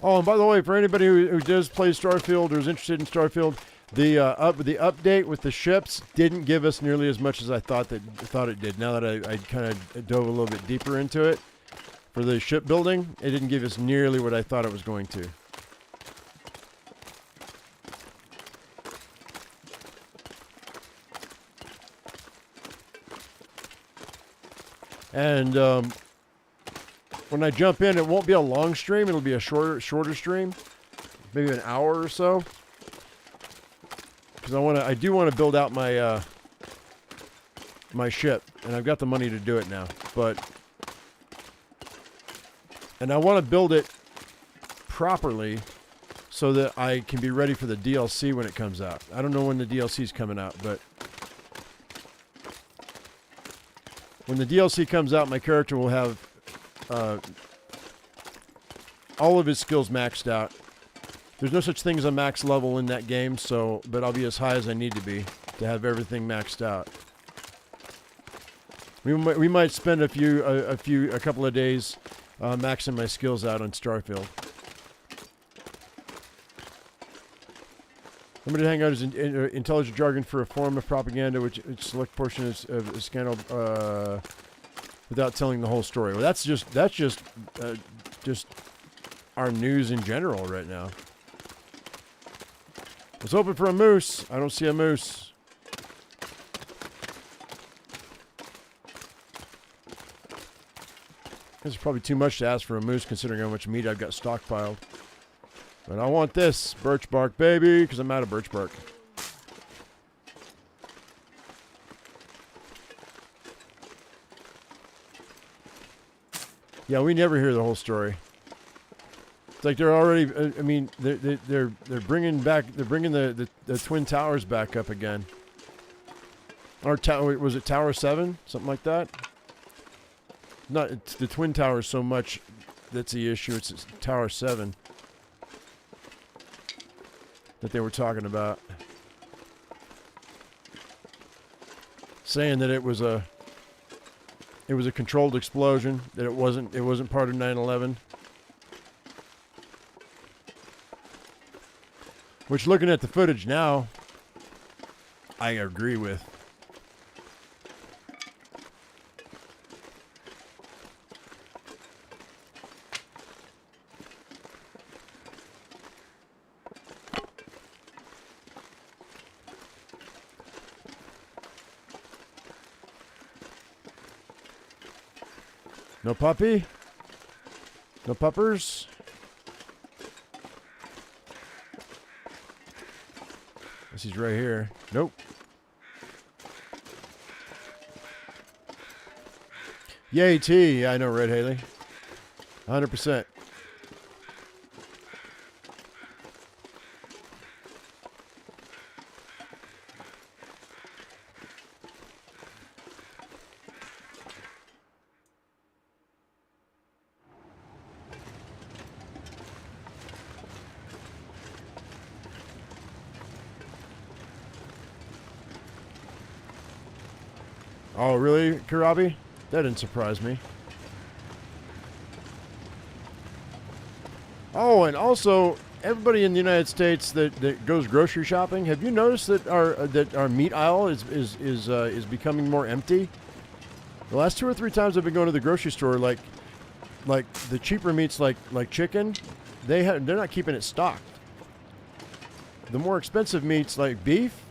Oh, and by the way, for anybody who does play Starfield or is interested in Starfield, the update with the ships didn't give us nearly as much as I thought it did. Now that I kind of dove a little bit deeper into it, for the shipbuilding, it didn't give us nearly what I thought it was going to. And when I jump in, it won't be a long stream. It'll be a shorter stream, maybe an hour or so. Because I do want to build out my my ship, and I've got the money to do it now. And I want to build it properly so that I can be ready for the DLC when it comes out. I don't know when the DLC is coming out, but when the DLC comes out, my character will have all of his skills maxed out. There's no such thing as a max level in that game, but I'll be as high as I need to be to have everything maxed out. We might spend a couple of days maxing my skills out on Starfield. Limited hangout is intelligent jargon for a form of propaganda which select portion of a scandal without telling the whole story. Well, that's just our news in general right now. I was hoping for a moose. I don't see a moose. This is probably too much to ask for a moose considering how much meat I've got stockpiled. But I want this birch bark, baby, because I'm out of birch bark. Yeah, we never hear the whole story. It's like they're already. I mean, they're bringing the Twin Towers back up again. Or was it Tower 7, something like that? Not it's the Twin Towers so much that's the issue. It's Tower 7 that they were talking about, saying that it was a controlled explosion, that it wasn't part of 9/11. Which, looking at the footage now, I agree with. No puppy? No puppers? This is right here. Nope. Yay, T. Yeah, I know, Red Haley. 100%. Oh, really, Karabi? That didn't surprise me. and also everybody in the United States that goes grocery shopping, have you noticed that our meat aisle is becoming more empty? The last 2 or 3 times I've been going to the grocery store, like the cheaper meats like chicken, they're not keeping it stocked. The more expensive meats like beef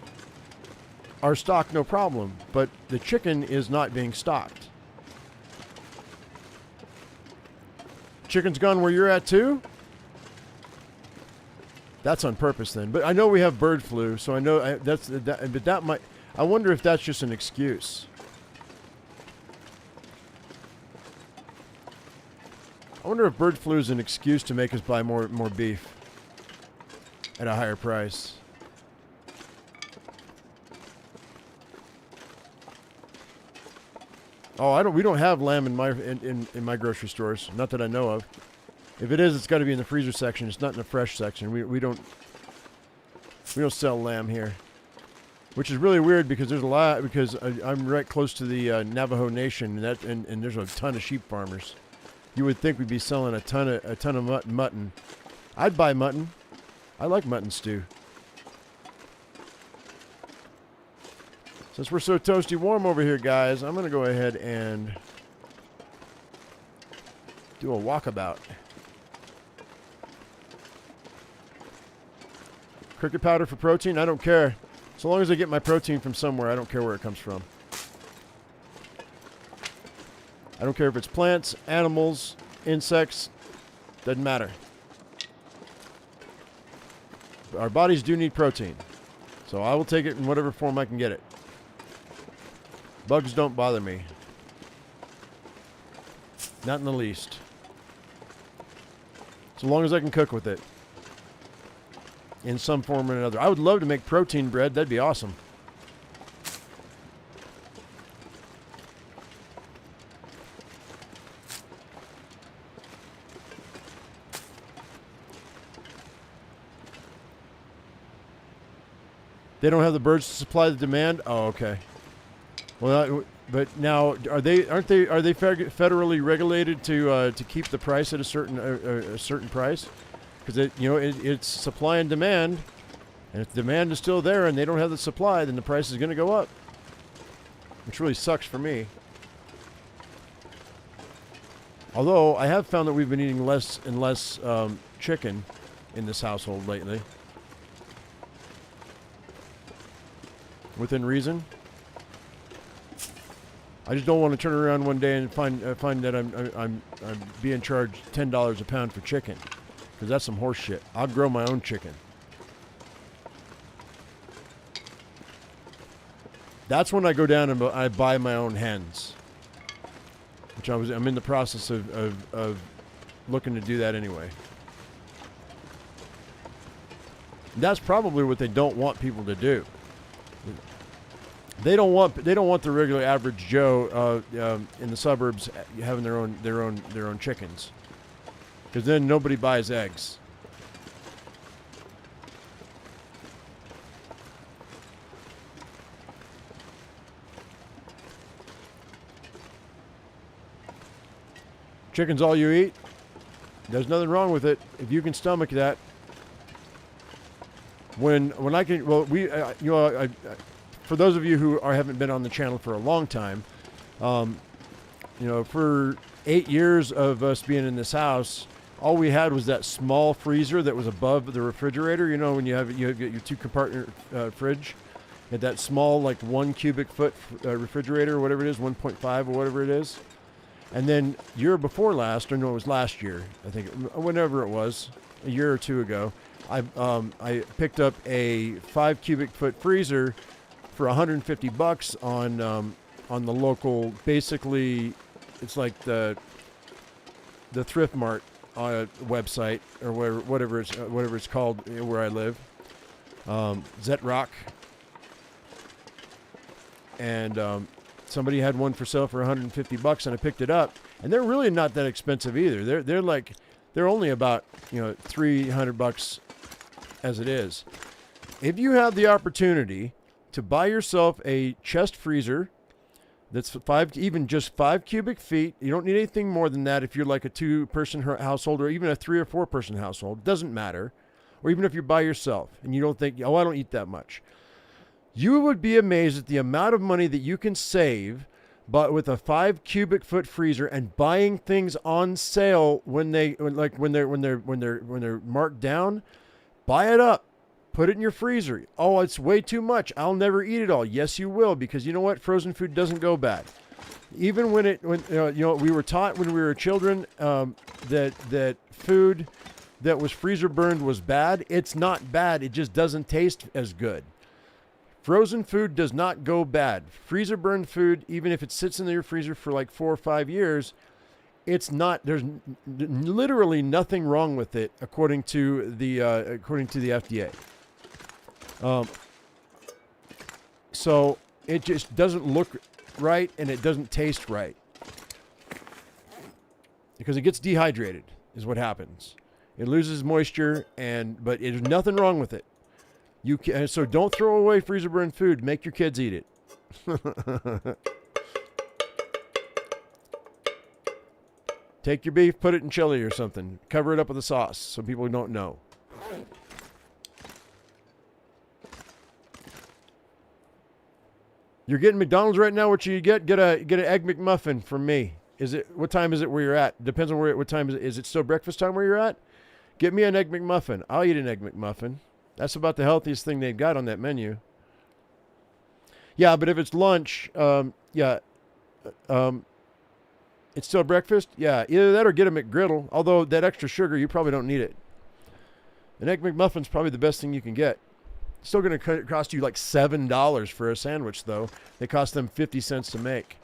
are stocked no problem, but the chicken is not being stocked. Chicken's gone where you're at too? That's on purpose then. But I know we have bird flu, so I know but that might, I wonder if that's just an excuse. I wonder if bird flu is an excuse to make us buy more beef at a higher price. Oh, we don't have lamb in my grocery stores, not that I know of. If it is, it's got to be in the freezer section. It's not in the fresh section. We don't sell lamb here, which is really weird because there's a lot, because I'm right close to the Navajo Nation, and there's a ton of sheep farmers. You would think we'd be selling a ton of mutton. I'd buy mutton. I like mutton stew. Since we're so toasty warm over here, guys, I'm going to go ahead and do a walkabout. Cricket powder for protein? I don't care. So long as I get my protein from somewhere, I don't care where it comes from. I don't care if it's plants, animals, insects, doesn't matter. Our bodies do need protein. So I will take it in whatever form I can get it. Bugs don't bother me. Not in the least. So long as I can cook with it. In some form or another. I would love to make protein bread. That'd be awesome. They don't have the birds to supply the demand? Oh, okay. Well, but now are they federally regulated to keep the price at a certain price? Because it's supply and demand, and if the demand is still there and they don't have the supply, then the price is going to go up, which really sucks for me. Although I have found that we've been eating less and less chicken in this household lately, within reason. I just don't want to turn around one day and find that I'm being charged $10 a pound for chicken, because that's some horse shit. I'll grow my own chicken. That's when I go down and I buy my own hens, which I'm in the process of looking to do that anyway. That's probably what they don't want people to do. They don't want the regular average Joe in the suburbs having their own chickens, because then nobody buys eggs. Chicken's all you eat. There's nothing wrong with it if you can stomach that. When I can, well, for those of you who haven't been on the channel for a long time, for 8 years of us being in this house, all we had was that small freezer that was above the refrigerator. You know, when you have your 2-compartment fridge, you had that small, like 1 cubic foot refrigerator, or whatever it is, 1.5 or whatever it is. And then year before last, or no, it was last year, I think, whenever it was, a year or two ago, I picked up a 5 cubic foot freezer for $150 on the local, basically, it's like the Thrift Mart website, or whatever it's called where I live, Zetrock, and somebody had one for sale for $150, and I picked it up, and they're really not that expensive either. They're only about $300 as it is. If you have the opportunity to buy yourself a chest freezer That's even just 5 cubic feet. You don't need anything more than that if you're like a 2-person household or even a 3 or 4-person household. Doesn't matter. Or even if you're by yourself and you don't think, oh, I don't eat that much. You would be amazed at the amount of money that you can save but with a 5 cubic foot freezer and buying things on sale when they're marked down. Buy it up. Put it in your freezer. Oh, it's way too much. I'll never eat it all. Yes, you will, because you know what? Frozen food doesn't go bad. Even when we were taught when we were children that food that was freezer burned was bad. It's not bad. It just doesn't taste as good. Frozen food does not go bad. Freezer burned food, even if it sits in your freezer for like 4 or 5 years, it's not. There's literally nothing wrong with it, according to the FDA. So it just doesn't look right and it doesn't taste right because it gets dehydrated, is what happens. It loses moisture, but there's nothing wrong with it. So don't throw away freezer burned food. Make your kids eat it. Take your beef, put it in chili or something. Cover it up with a sauce so people don't know. You're getting McDonald's right now. What you get an Egg McMuffin from me. What time is it where you're at? Depends on what time is it. Is it still breakfast time where you're at? Get me an Egg McMuffin. I'll eat an Egg McMuffin. That's about the healthiest thing they've got on that menu. Yeah, but if it's lunch, it's still breakfast? Yeah, either that or get a McGriddle. Although that extra sugar, you probably don't need it. An Egg McMuffin's probably the best thing you can get. It's still going to cost you like $7 for a sandwich, though. They cost them 50 cents to make.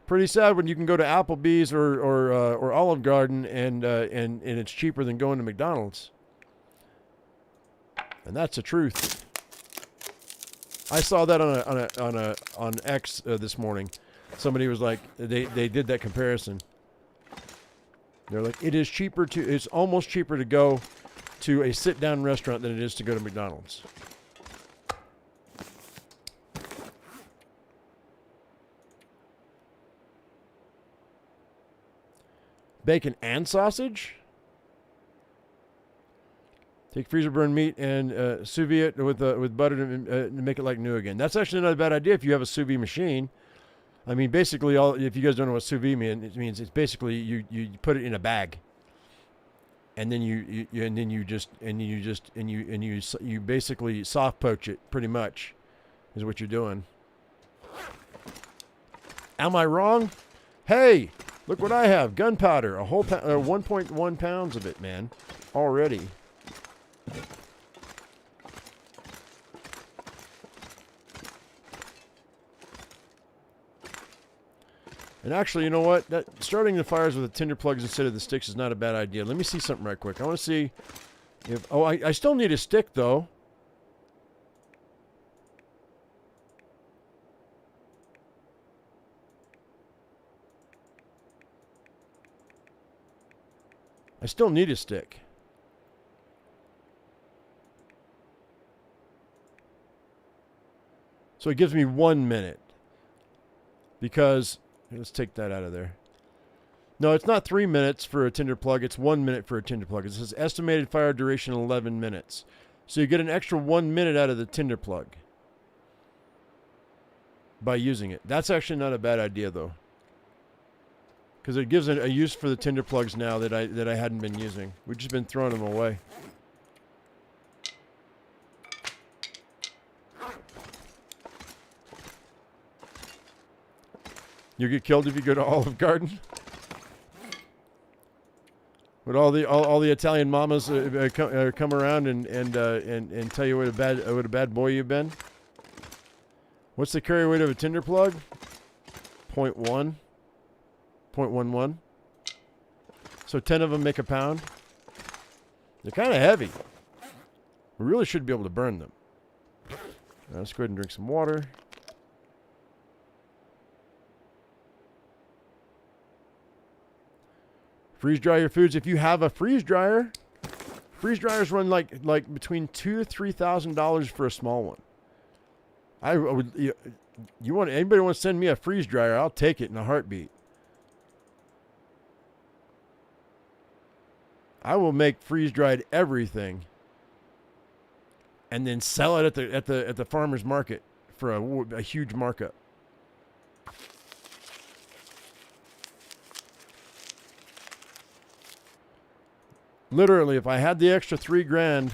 Pretty sad when you can go to Applebee's or Olive Garden and it's cheaper than going to McDonald's. And that's the truth. I saw that on X this morning. Somebody was like, they did that comparison. They're like, it's almost cheaper to go to a sit-down restaurant than it is to go to McDonald's. Bacon and sausage? Take freezer burned meat and sous vide it with butter to make it like new again. That's actually not a bad idea if you have a sous vide machine. I mean, basically, if you guys don't know what sous vide means, it means it's basically you put it in a bag, and then you basically soft poach it. Pretty much, is what you're doing. Am I wrong? Hey, look what I have! Gunpowder, a whole 1.1 pounds of it, man, already. And actually, you know what? Starting the fires with the tinder plugs instead of the sticks is not a bad idea. Let me see something right quick. I want to see if... Oh, I still need a stick, though. I still need a stick. So it gives me 1 minute. Because... Let's take that out of there. No, it's not 3 minutes for a tinder plug. It's 1 minute for a tinder plug. It says estimated fire duration 11 minutes. So you get an extra 1 minute out of the tinder plug by using it. That's actually not a bad idea, though, because it gives a use for the tinder plugs now that I hadn't been using. We've just been throwing them away. You get killed if you go to Olive Garden. Would all the Italian mamas come around and tell you what a bad boy you've been? What's the carry weight of a tinder plug? 0.1. 0.11. So 10 of them make a pound. They're kind of heavy. We really should be able to burn them. Now let's go ahead and drink some water. Freeze dry your foods if you have a freeze dryer. Freeze dryers run like between $2,000 to $3,000 for a small one. I would. You want anybody want to send me a freeze dryer? I'll take it in a heartbeat. I will make freeze dried everything, and then sell it at the farmer's market for a huge markup. Literally, if I had the extra $3,000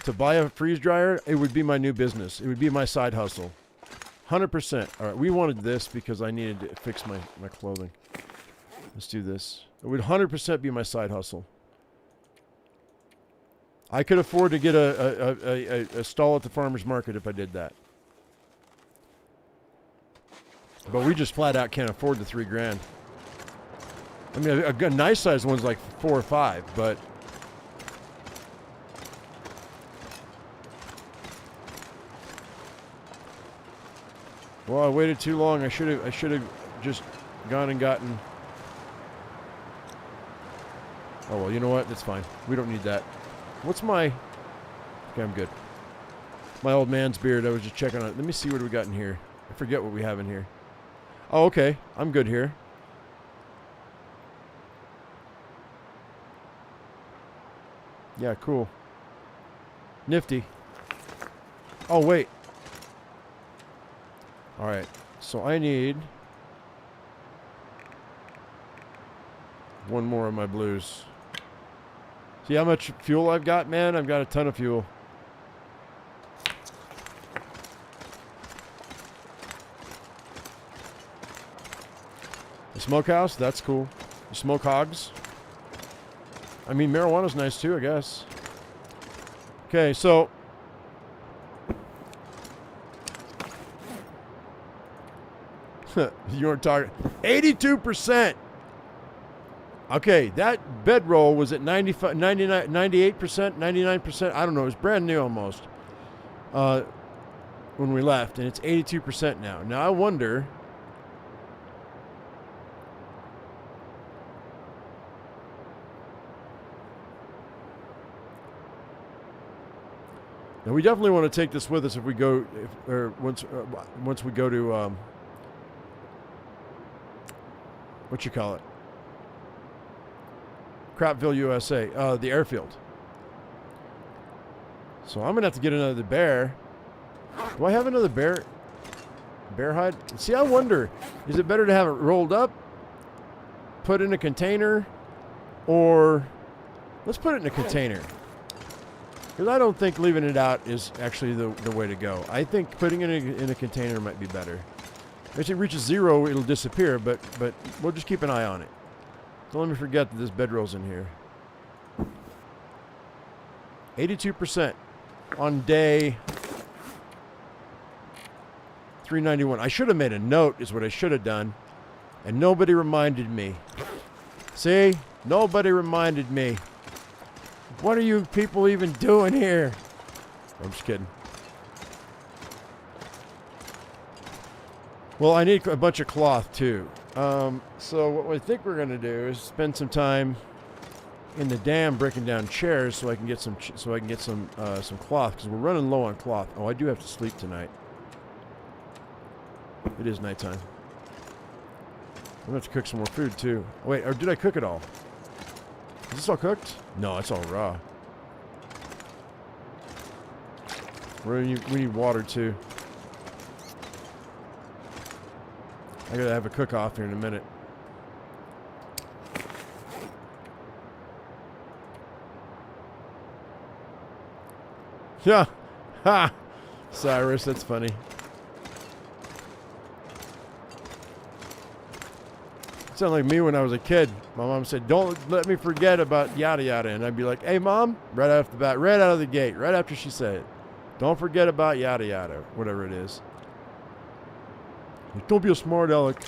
to buy a freeze dryer, it would be my new business. It would be my side hustle. 100%. All right, we wanted this because I needed to fix my clothing. Let's do this. It would 100% be my side hustle. I could afford to get a stall at the farmer's market if I did that. But we just flat out can't afford the $3,000. I mean, a nice size one's like 4 or 5, but well, I waited too long. I should have just gone and gotten. Oh well, you know what? That's fine. We don't need that. What's my? Okay, I'm good. My old man's beard. I was just checking on it. Let me see what we got in here. I forget what we have in here. Oh, okay. I'm good here. Yeah, cool. Nifty. Oh, wait. All right. So I need one more of my blues. See how much fuel I've got, man? I've got a ton of fuel. The smokehouse, that's cool. The smoke hogs. I mean, marijuana's nice too, I guess. Okay, so you weren't talking 82%. Okay, that bedroll was at 95, 99, 98%, 99%. I don't know. It was brand new almost when we left, and it's 82% now. Now I wonder. Now we definitely want to take this with us if we go, once we go to what you call it, Crapville, USA, the airfield. So I'm gonna have to get another bear. Do I have another bear hide? See, I wonder, is it better to have it rolled up, put in a container, or let's put it in a container? Because I don't think leaving it out is actually the way to go. I think putting it in a container might be better. If it reaches 0, it'll disappear, but we'll just keep an eye on it. Don't let me forget that this bedroll's in here. 82% on day 391. I should have made a note, is what I should have done. And nobody reminded me. See? Nobody reminded me. What are you people even doing here? I'm just kidding. Well, I need a bunch of cloth too. So what I think we're gonna do is spend some time in the dam breaking down chairs so I can get some some cloth, because we're running low on cloth. Oh, I do have to sleep tonight. It is nighttime. I'm gonna have to cook some more food too. Wait, or did I cook it all? Is this all cooked? No, it's all raw. We need water too. I gotta have a cook-off here in a minute. Yeah, ha, Cyrus, that's funny. Sound like me when I was a kid. My mom said, "Don't let me forget about yada yada," and I'd be like, "Hey, Mom!" Right off the bat, right out of the gate, right after she said it, "Don't forget about yada yada," whatever it is. Don't be a smart aleck.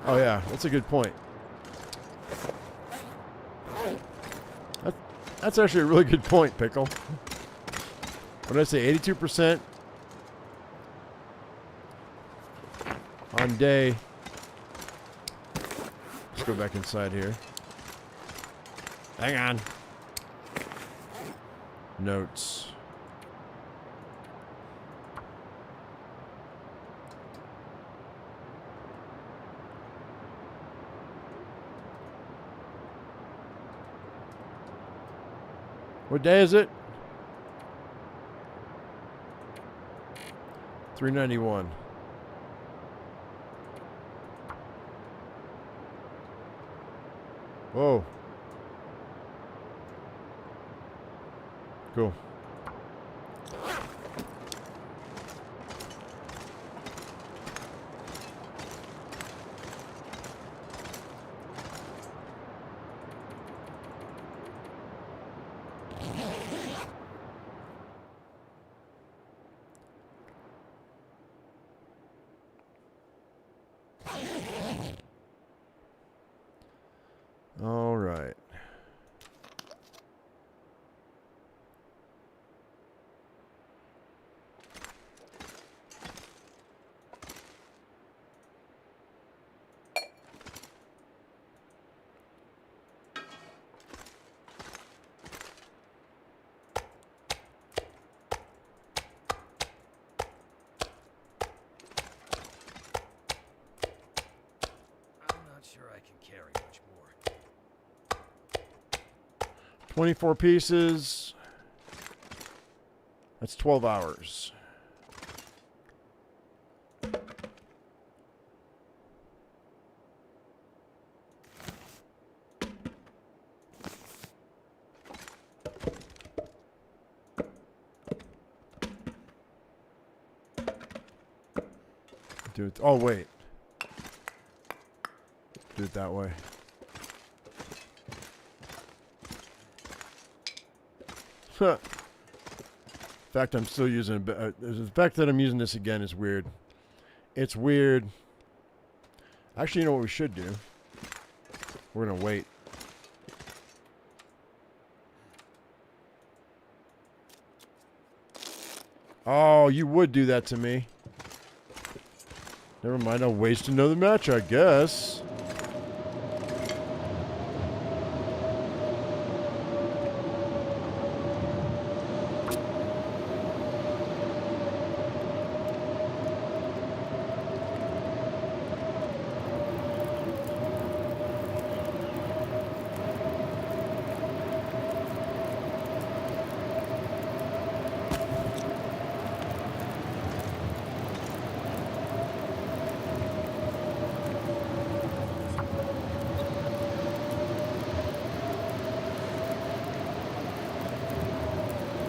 Oh yeah, that's a good point. That's actually a really good point, Pickle. What did I say? 82% on day. Let's go back inside here. Hang on. Notes. What day is it? 391. Whoa. Cool. All right. I'm not sure I can carry much more. 24 pieces. That's 12 hours. Do it. Oh, wait. Do it that way. Huh. The fact I'm still using the fact that I'm using this again is weird. It's weird. Actually, you know what we should do? We're gonna wait. Oh, you would do that to me. Never mind, I'll waste another match, I guess.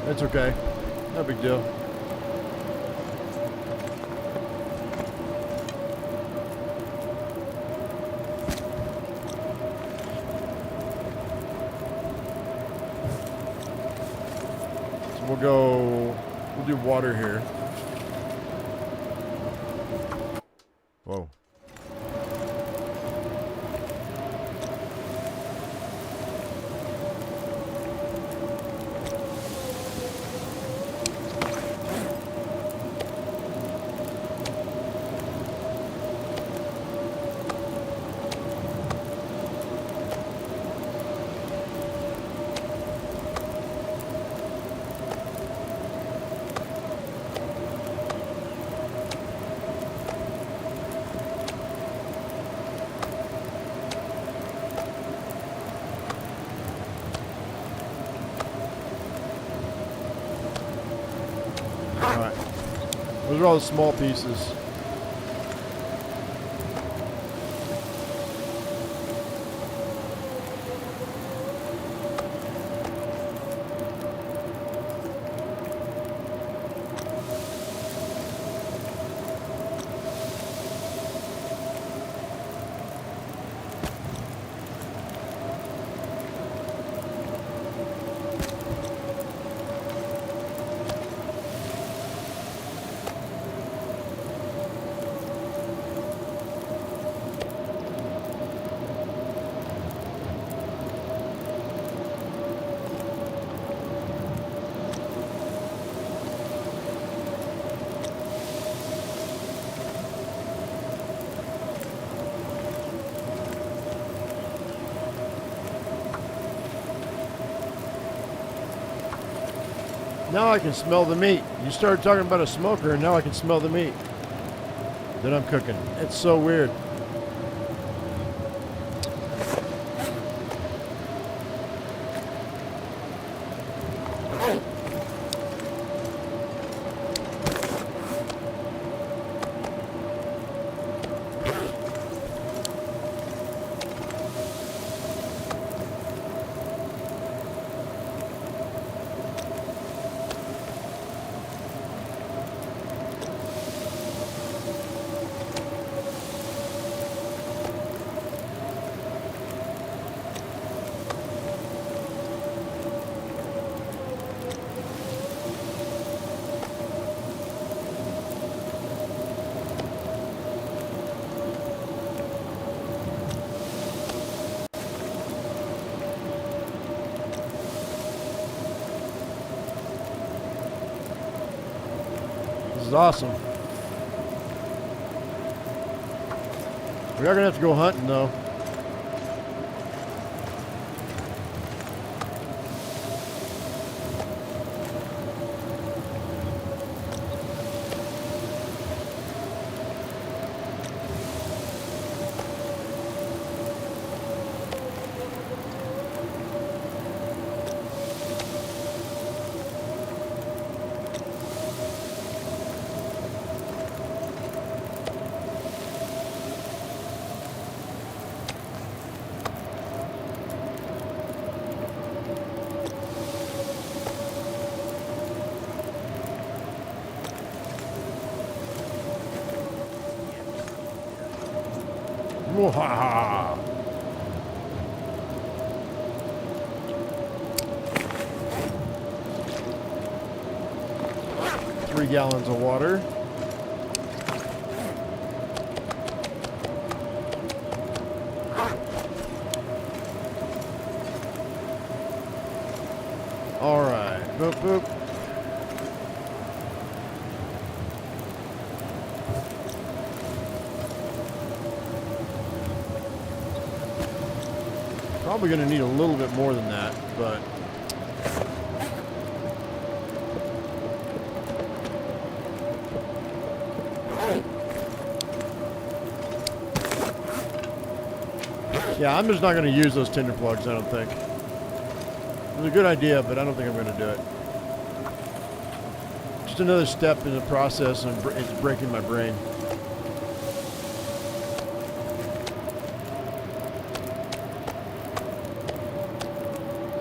It's okay. No big deal. So we'll do water here. Whoa. Alright. Those are all the small pieces. Now I can smell the meat. You started talking about a smoker, and now I can smell the meat that I'm cooking. It's so weird. This is awesome. We are gonna have to go hunting though. Mwahaha. 3 gallons of water. All right. Boop, boop. Probably going to need a little bit more than that, but yeah, I'm just not going to use those tinder plugs, I don't think. It was a good idea, but I don't think I'm going to do it. Just another step in the process, and it's breaking my brain.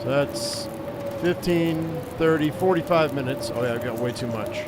So that's 15, 30, 45 minutes. Oh yeah, I've got way too much.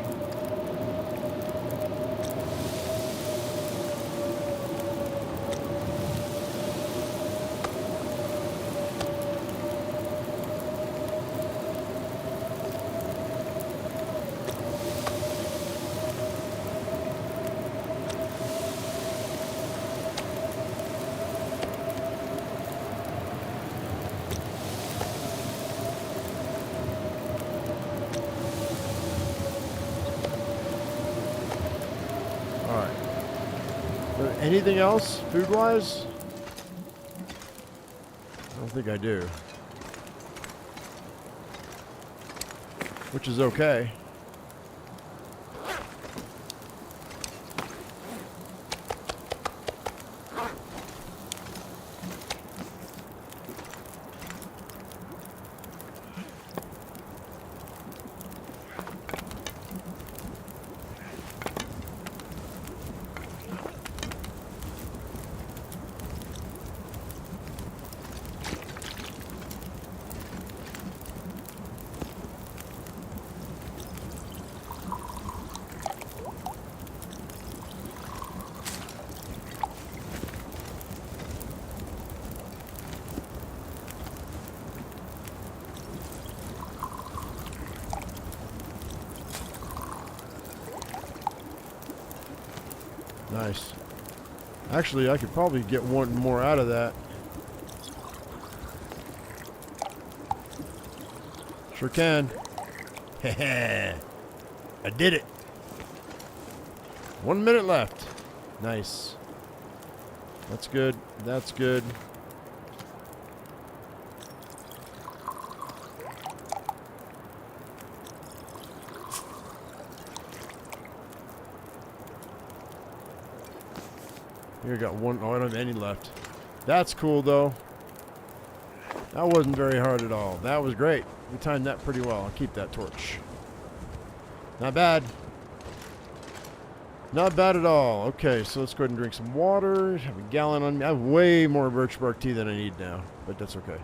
Anything else, food-wise? I don't think I do. Which is okay. Nice. Actually, I could probably get one more out of that. Sure can. I did it. 1 minute left. Nice. That's good. That's good. Here I got one. Oh, I don't have any left. That's cool, though. That wasn't very hard at all. That was great. We timed that pretty well. I'll keep that torch. Not bad. Not bad at all. Okay, so let's go ahead and drink some water. Have a gallon on me. I have way more birch bark tea than I need now, but that's okay.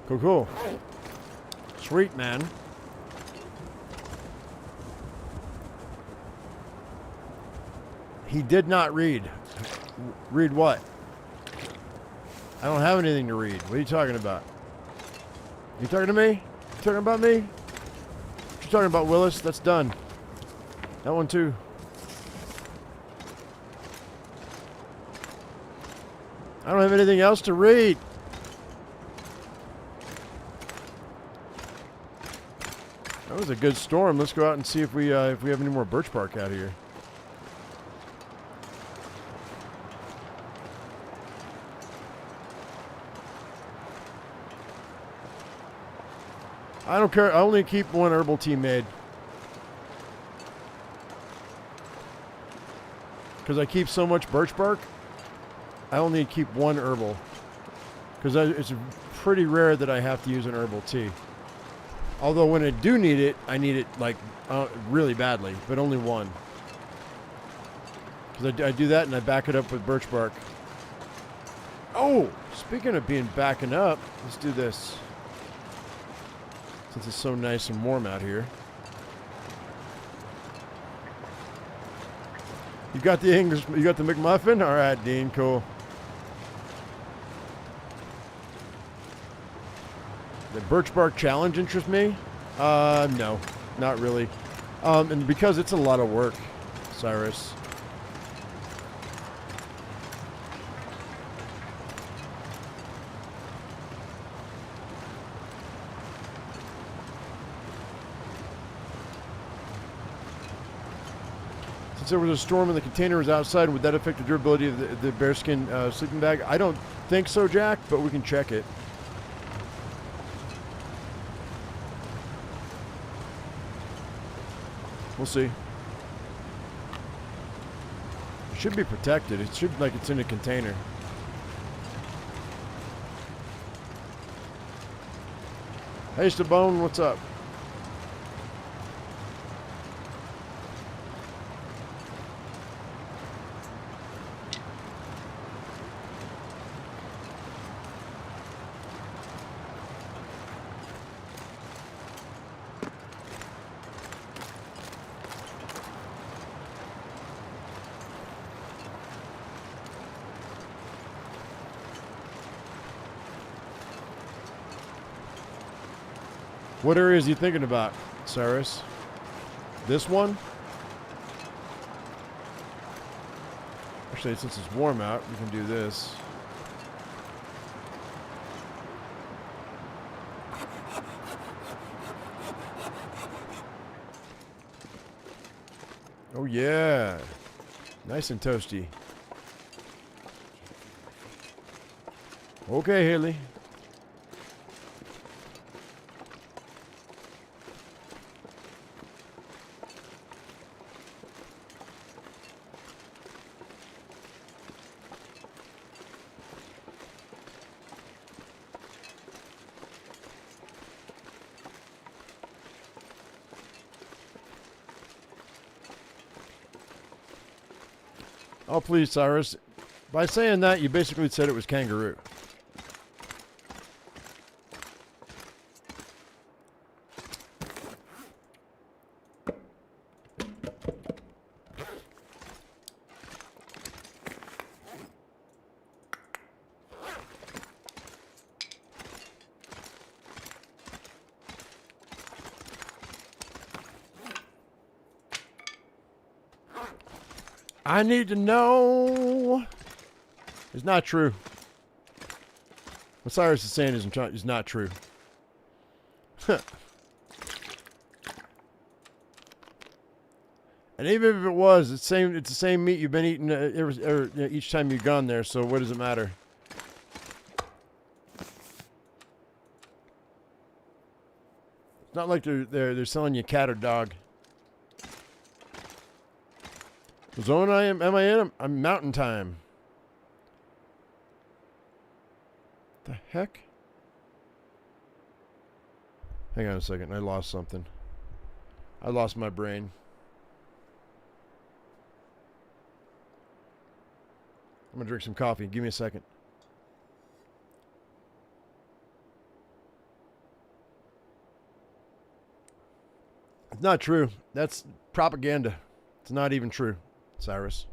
Cool, cool. Sweet, man. He did not read. Read what? I don't have anything to read. What are you talking about? You talking to me? You talking about me? What you talking about, Willis? That's done. That one too. I don't have anything else to read. That was a good storm. Let's go out and see if we have any more birch bark out here. I don't care. I only keep one herbal tea made. Because I keep so much birch bark, I only keep one herbal. Because it's pretty rare that I have to use an herbal tea. Although when I do need it, I need it like really badly, but only one. Because I do that and I back it up with birch bark. Oh, speaking of backing up, let's do this. Since it's so nice and warm out here. You got the English, you got the McMuffin? All right, Dean, cool. The birch bark challenge interests me? No, not really. And because it's a lot of work, Cyrus. Since there was a storm and the container was outside, would that affect the durability of the bearskin sleeping bag? I don't think so, Jack, but we can check it. We'll see. It should be protected. It should like it's in a container. Hey, Stabone, what's up? What area is he thinking about, Cyrus? This one? Actually, since it's warm out, we can do this. Oh yeah, nice and toasty. Okay, Haley. Oh, please, Cyrus. By saying that, you basically said it was kangaroo. I need to know. It's not true. What Cyrus is saying is not true. And even if it was, it's the same meat you've been eating each time you've gone there. So what does it matter? It's not like they're selling you cat or dog. The zone am I in? I'm mountain time. The heck? Hang on a second. I lost something. I lost my brain. I'm gonna drink some coffee. Give me a second. It's not true. That's propaganda. It's not even true, Cyrus.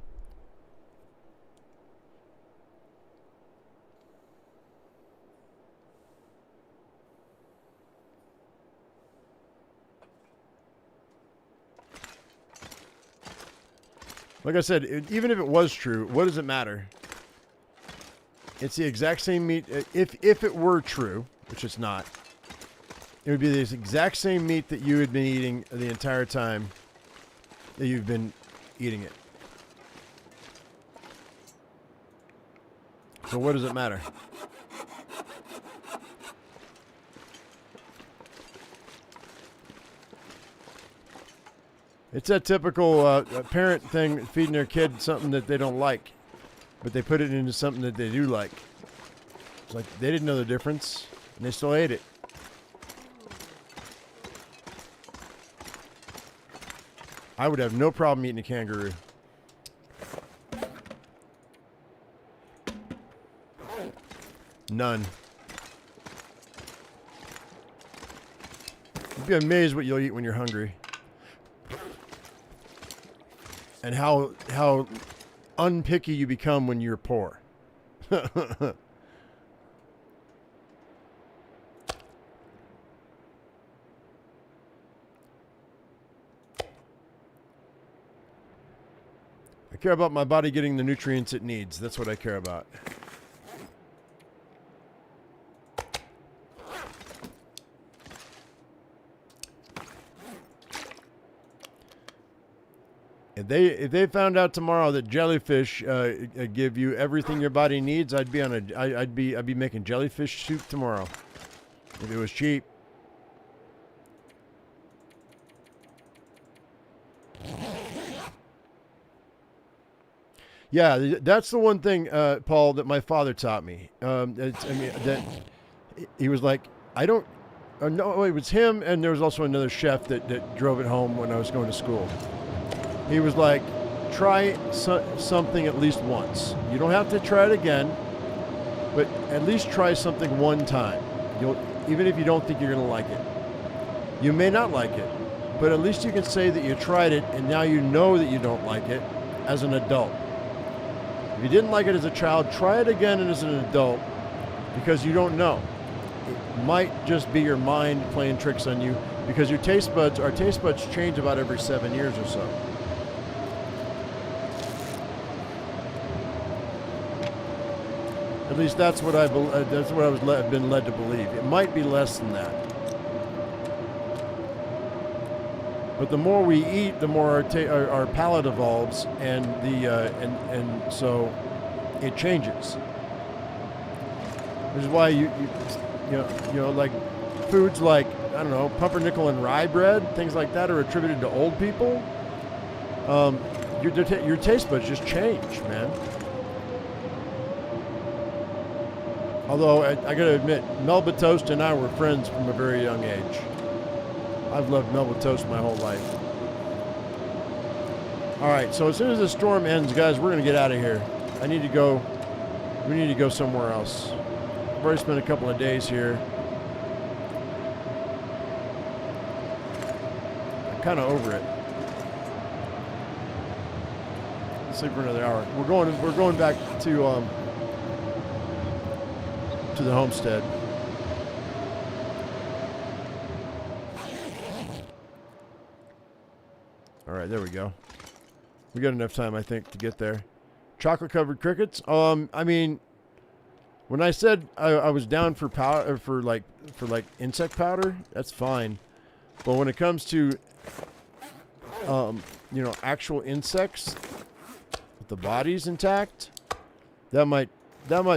Like I said, even if it was true, what does it matter? It's the exact same meat. If it were true, which it's not, it would be the exact same meat that you had been eating the entire time that you've been eating it. So what does it matter? It's that typical parent thing, feeding their kid something that they don't like, but they put it into something that they do like. It's like they didn't know the difference, and they still ate it. I would have no problem eating a kangaroo. None. You'd be amazed what you'll eat when you're hungry. And how unpicky you become when you're poor. I care about my body getting the nutrients it needs. That's what I care about. If they found out tomorrow that jellyfish give you everything your body needs, I'd be making jellyfish soup tomorrow if it was cheap. Yeah, that's the one thing, Paul, that my father taught me. That he was like, I don't. No, it was him, and there was also another chef that drove it home when I was going to school. He was like, try something at least once. You don't have to try it again, but at least try something one time. Even if you don't think you're going to like it. You may not like it, but at least you can say that you tried it, and now you know that you don't like it as an adult. If you didn't like it as a child, try it again as an adult, because you don't know. It might just be your mind playing tricks on you, because our taste buds change about every 7 years or so. At least that's what I've been led to believe. It might be less than that. But the more we eat, the more our palate evolves, and and so it changes. This is why you know like foods like, I don't know, pumpernickel and rye bread, things like that are attributed to old people. Your taste buds just change, man. Although I gotta admit, Melba Toast and I were friends from a very young age. I've loved Melba Toast my whole life. All right, so as soon as the storm ends, guys, we're gonna get out of here. We need to go somewhere else. I've already spent a couple of days here. I'm kind of over it. Let's sleep for another hour. We're going back to the homestead. All right, there we go. We got enough time, I think, to get there. Chocolate covered crickets. I mean, when I said I was down for powder, for like insect powder, that's fine. But when it comes to actual insects with the bodies intact, that might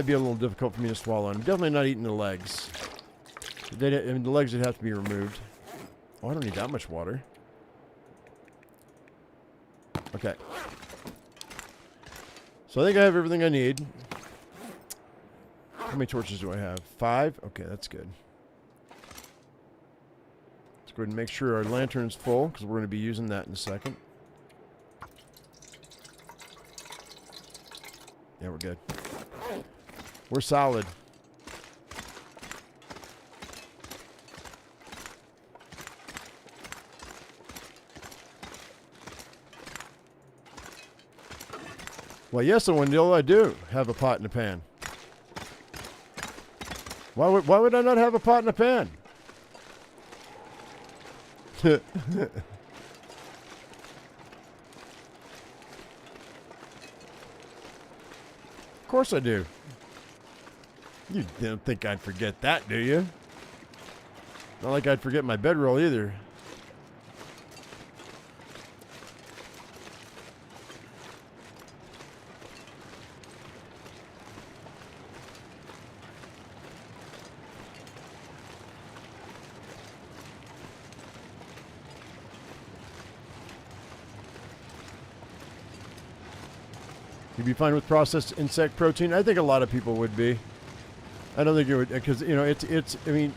be a little difficult for me to swallow. I'm definitely not eating the legs. The legs would have to be removed. Oh, I don't need that much water. Okay. So I think I have everything I need. How many torches do I have? 5? Okay, that's good. Let's go ahead and make sure our lantern's full, because we're going to be using that in a second. Yeah, we're good. We're solid. Well, yes, Wendell, I do have a pot and a pan. Why would I not have a pot and a pan? Of course I do. You don't think I'd forget that, do you? Not like I'd forget my bedroll either. You'd be fine with processed insect protein? I think a lot of people would be. I don't think it would, because, you know, I mean,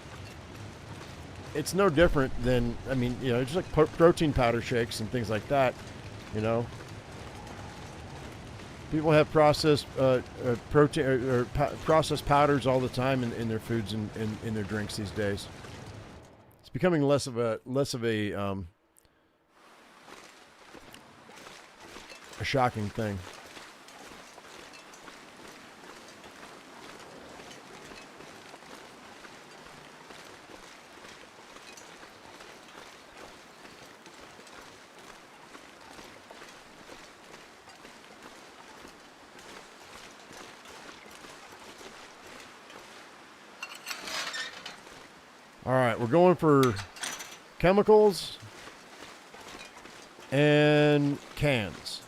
it's no different than, I mean, you know, just like protein powder shakes and things like that, you know. People have processed protein or processed powders all the time in their foods and in their drinks these days. It's becoming less of a shocking thing. All right, we're going for chemicals and cans.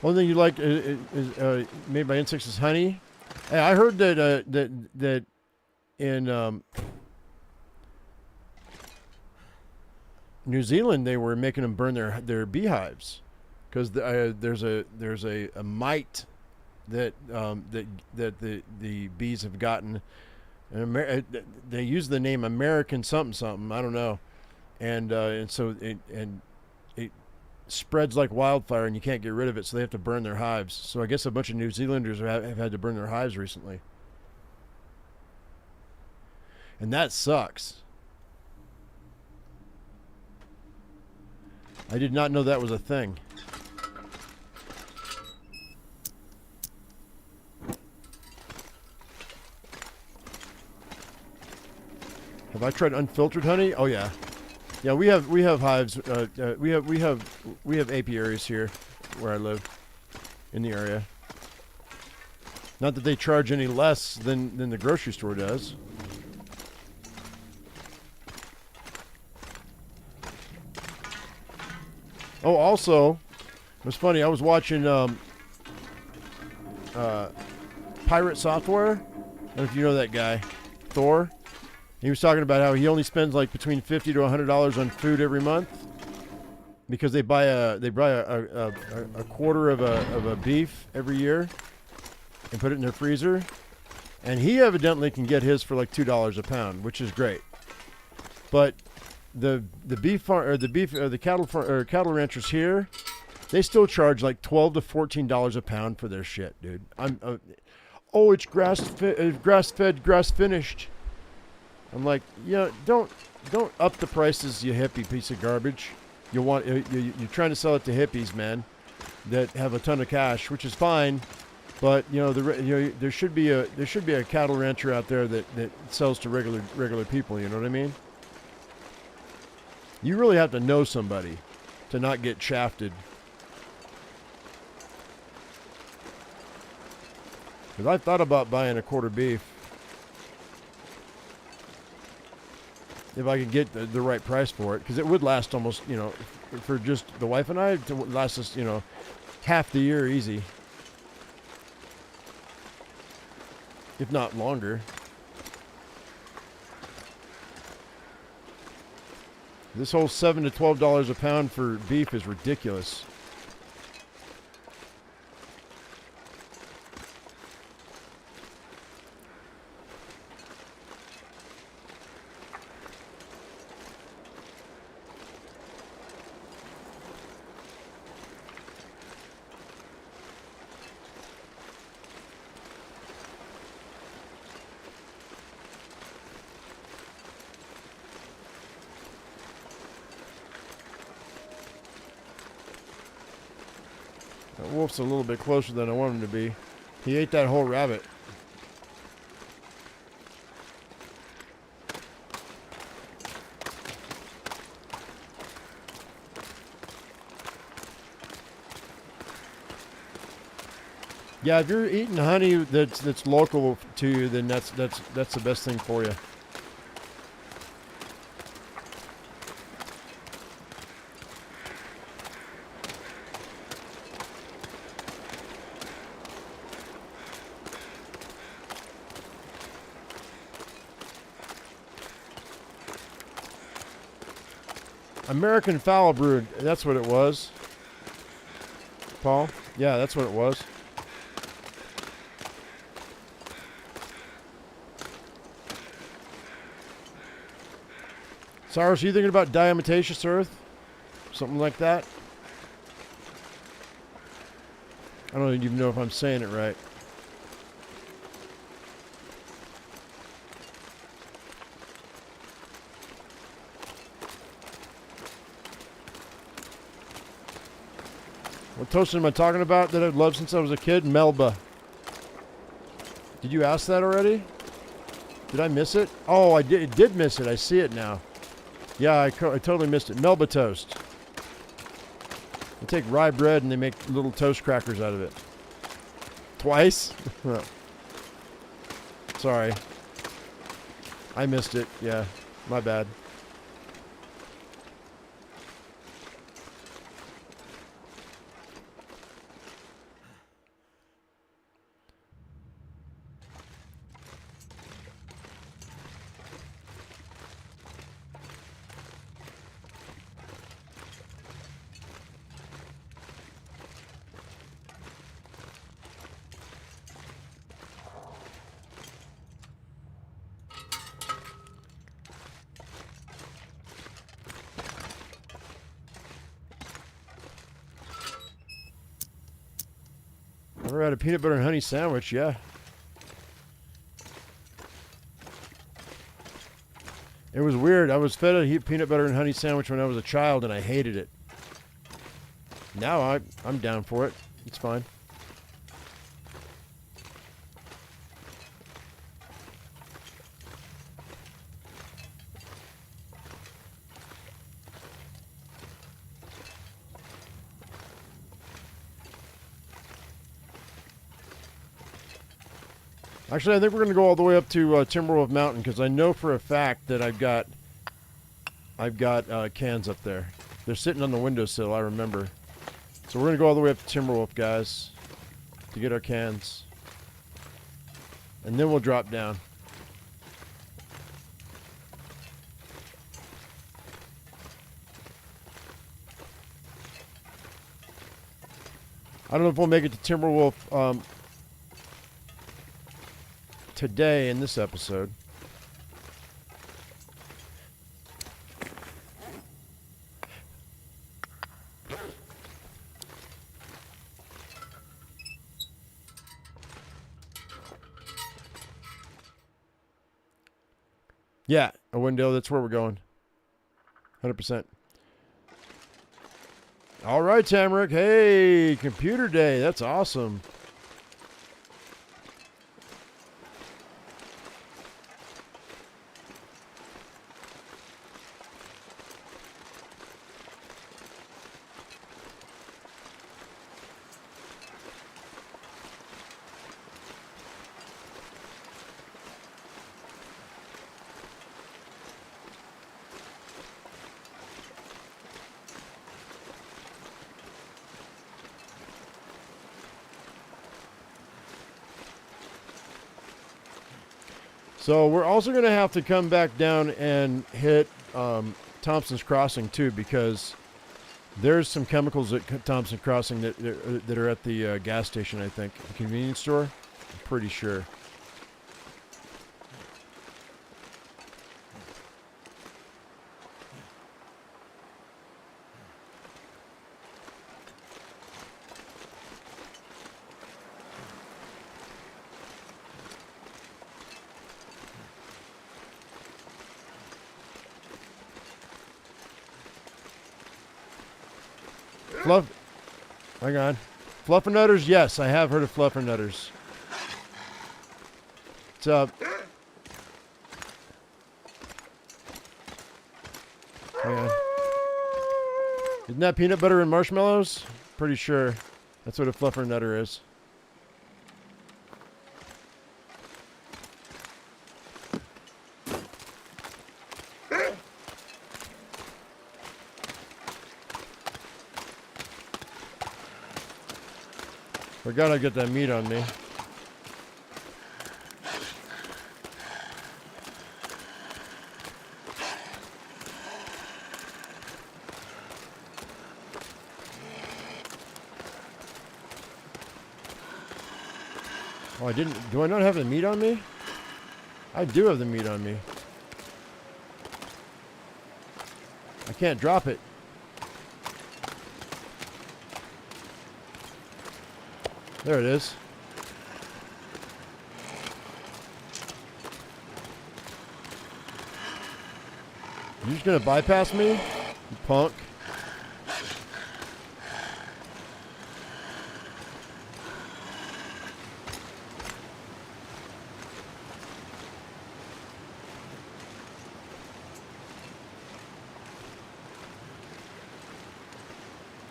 One thing you like is made by insects is honey. Hey, I heard that that in New Zealand they were making them burn their beehives because there's a mite that the bees have gotten. And they use the name American something. I don't know, and so it spreads like wildfire, and you can't get rid of it, so they have to burn their hives. So I guess a bunch of New Zealanders have had to burn their hives recently, and that sucks. I did not know that was a thing. Have I tried unfiltered honey? Oh yeah, yeah. We have hives. We have apiaries here where I live, in the area. Not that they charge any less than the grocery store does. Oh, also, it was funny. I was watching Pirate Software. I don't know if you know that guy, Thor. He was talking about how he only spends like between $50 to $100 on food every month because they buy a quarter of a beef every year and put it in their freezer, and he evidently can get his for like $2 a pound, which is great. But the cattle ranchers here, they still charge like $12 to $14 a pound for their shit, dude. It's grass fed, grass finished. I'm like, yeah, don't up the prices, you hippie piece of garbage. You're trying to sell it to hippies, man, that have a ton of cash, which is fine, but you know there should be a cattle rancher out there that sells to regular people. You know what I mean? You really have to know somebody to not get shafted. Because I thought about buying a quarter beef. If I could get the right price for it, because it would last almost, you know, for just the wife and I, to last us, you know, half the year easy. if not longer. This whole $7 to $12 a pound for beef is ridiculous. That wolf's a little bit closer than I want him to be. He ate that whole rabbit. Yeah, if you're eating honey that's local to you, then that's the best thing for you. American Foul Brood, that's what it was. Paul? Yeah, that's what it was. Cyrus, are you thinking about diatomaceous earth? Something like that? I don't even know if I'm saying it right. What toast am I talking about that I've loved since I was a kid? Melba. Did you ask that already? Did I miss it? Oh, I did miss it. I see it now. Yeah, I totally missed it. Melba toast. They take rye bread and they make little toast crackers out of it. Twice? Sorry. I missed it. Yeah, my bad. Never had a peanut butter and honey sandwich, yeah. It was weird. I was fed a peanut butter and honey sandwich when I was a child, and I hated it. Now I'm down for it. It's fine. Actually, I think we're going to go all the way up to Timberwolf Mountain because I know for a fact that I've got cans up there. They're sitting on the windowsill, I remember. So we're going to go all the way up to Timberwolf, guys, to get our cans. And then we'll drop down. I don't know if we'll make it to Timberwolf today in this episode. Yeah, a window, that's where we're going. 100%. All right, Tamarick. Hey, computer day. That's awesome. So we're also going to have to come back down and hit Thompson's Crossing too, because there's some chemicals at Thompson Crossing that are at the gas station, I think. The convenience store? I'm pretty sure. Fluff. Hang on. Fluffernutters? Yes, I have heard of fluffernutters. What's up? Hang on. Isn't that peanut butter and marshmallows? Pretty sure that's what a fluffernutter is. I gotta get that meat on me. Oh, I didn't. Do I not have the meat on me? I do have the meat on me. I can't drop it. There it is. You just gonna bypass me, you punk?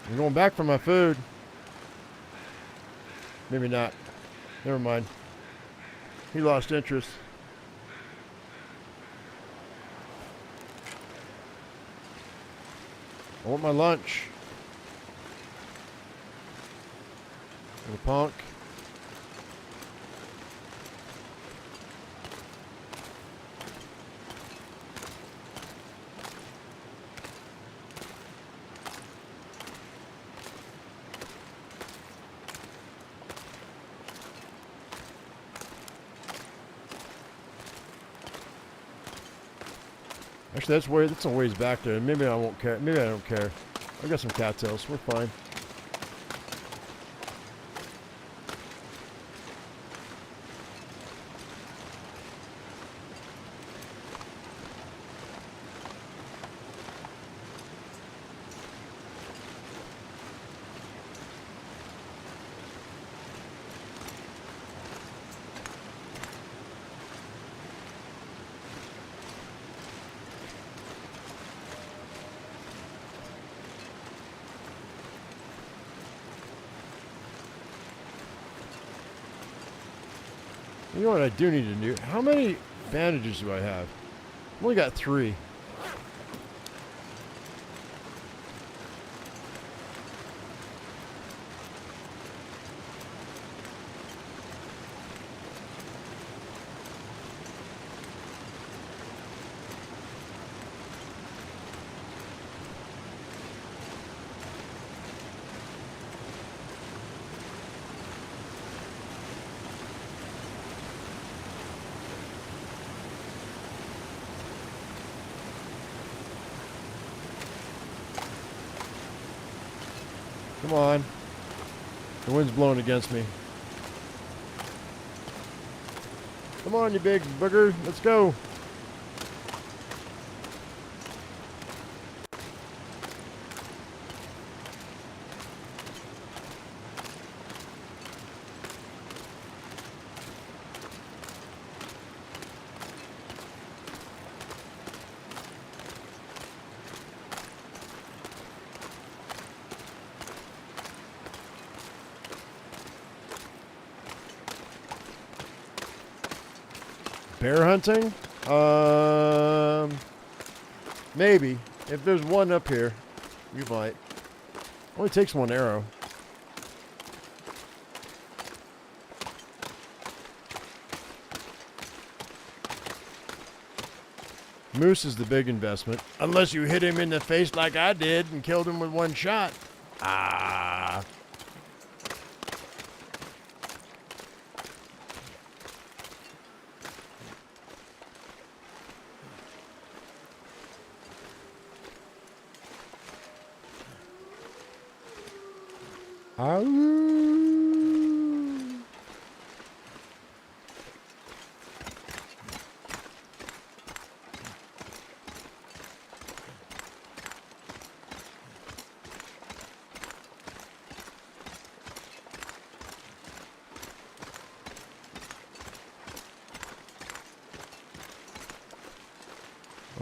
I'm going back for my food. Maybe not. Never mind. He lost interest. I want my lunch. Little punk. Actually, that's a ways back there. Maybe I won't care. Maybe I don't care. I got some cattails. We're fine. You know what I do need to do? How many bandages do I have? I've only got 3. Come on. The wind's blowing against me. Come on, you big booger. Let's go. Bear hunting? Maybe. If there's one up here, you might. Only takes 1 arrow. Moose is the big investment. Unless you hit him in the face like I did and killed him with one shot. Ah.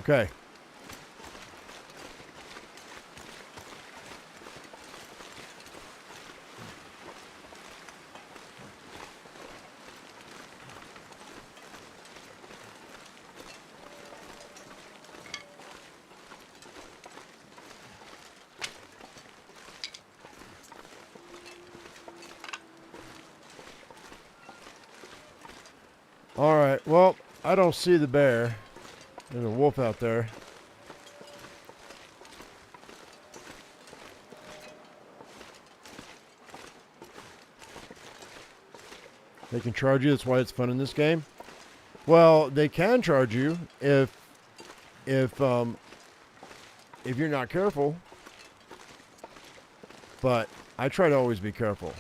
Okay. All right. Well, I don't see the bear. There's a wolf out there. They can charge you. That's why it's fun in this game. Well, they can charge you if you're not careful. But I try to always be careful.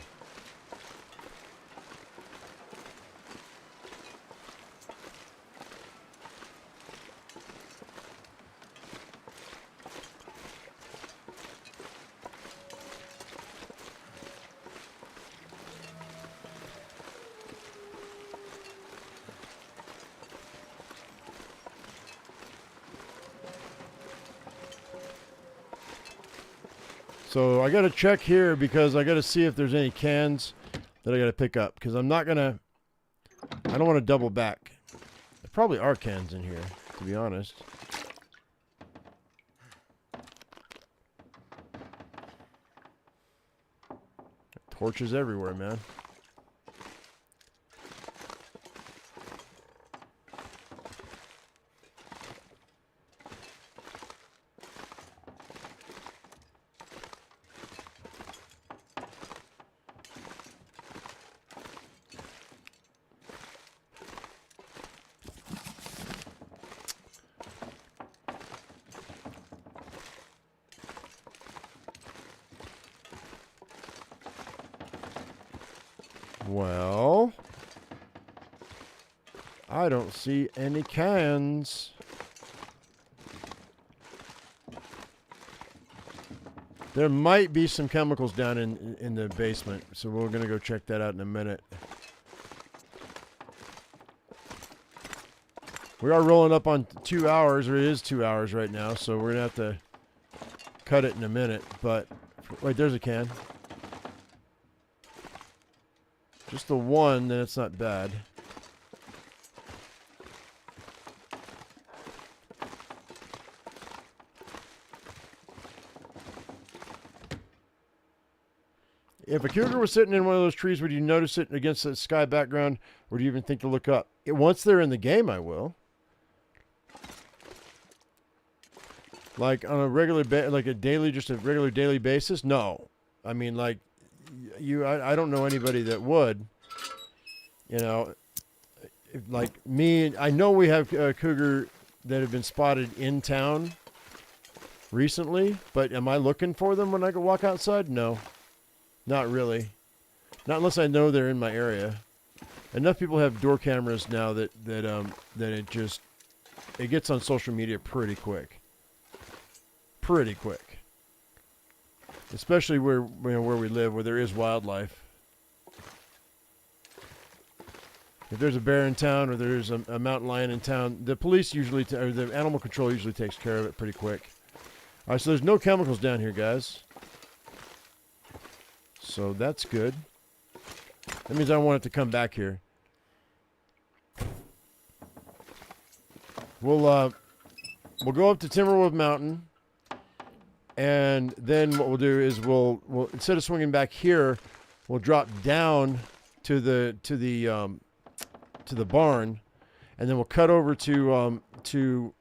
So I got to check here because I got to see if there's any cans that I got to pick up because I don't want to double back. There probably are cans in here, to be honest. Torches everywhere, man. Well, I don't see any cans. There might be some chemicals down in the basement, so we're going to go check that out in a minute. We are rolling up on 2 hours, or it is 2 hours right now, so we're going to have to cut it in a minute. But, wait, there's a can. Just the one, then it's not bad. If a cougar was sitting in one of those trees, would you notice it against the sky background, or do you even think to look up? Once they're in the game, I will. Like on a regular, like a daily, just a regular daily basis? No. I mean, like, I don't know anybody that would. You know, like me, I know we have cougar that have been spotted in town recently, but am I looking for them when I go walk outside? No, not really. Not unless I know they're in my area. Enough people have door cameras now that it gets on social media pretty quick. Pretty quick. Especially where we live, where there is wildlife. If there's a bear in town or there's a mountain lion in town, the police usually, or the animal control usually takes care of it pretty quick. All right, so there's no chemicals down here, guys. So that's good. That means I don't want it to come back here. We'll go up to Timberwolf Mountain, and then what we'll do is we'll instead of swinging back here, we'll drop down to the barn, and then we'll cut over to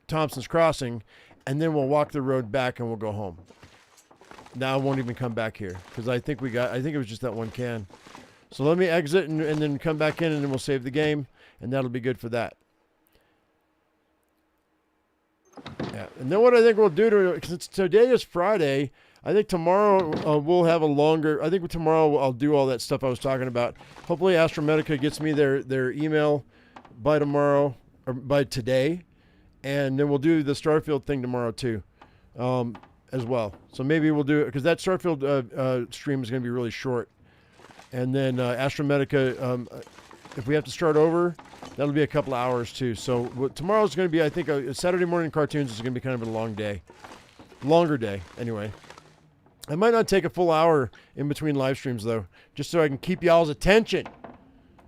Thompson's Crossing, and then we'll walk the road back and we'll go home. Now I won't even come back here because I think it was just that one can. So let me exit and then come back in, and then we'll save the game, and that'll be good for that. Yeah, and then what I think we'll do, because today is Friday, I think tomorrow we'll have a longer, I think tomorrow I'll do all that stuff I was talking about. Hopefully Astromedica gets me their email by tomorrow, or by today, and then we'll do the Starfield thing tomorrow too, as well. So maybe we'll do it, because that Starfield stream is going to be really short. And then Astromedica, if we have to start over, that'll be a couple of hours too. So tomorrow's going to be, I think, Saturday morning cartoons is going to be kind of a long day. Longer day, anyway. I might not take a full hour in between live streams, though, just so I can keep y'all's attention.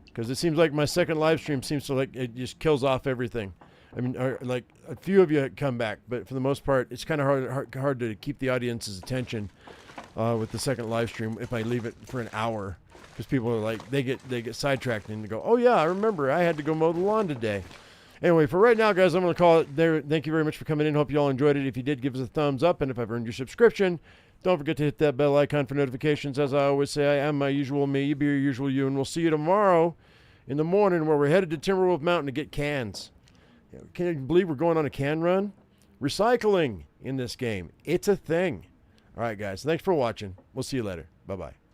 Because it seems like my second live stream seems to, like, it just kills off everything. I mean, like, a few of you come back, but for the most part, it's kind of hard to keep the audience's attention with the second live stream if I leave it for an hour. Because people are like, they get sidetracked and they go, oh yeah, I remember I had to go mow the lawn today. Anyway, for right now, guys, I'm going to call it there. Thank you very much for coming in. Hope you all enjoyed it. If you did, give us a thumbs up. And if I've earned your subscription, don't forget to hit that bell icon for notifications. As I always say, I am my usual me. You be your usual you. And we'll see you tomorrow in the morning where we're headed to Timberwolf Mountain to get cans. Can you believe we're going on a can run? Recycling in this game. It's a thing. All right, guys. Thanks for watching. We'll see you later. Bye-bye.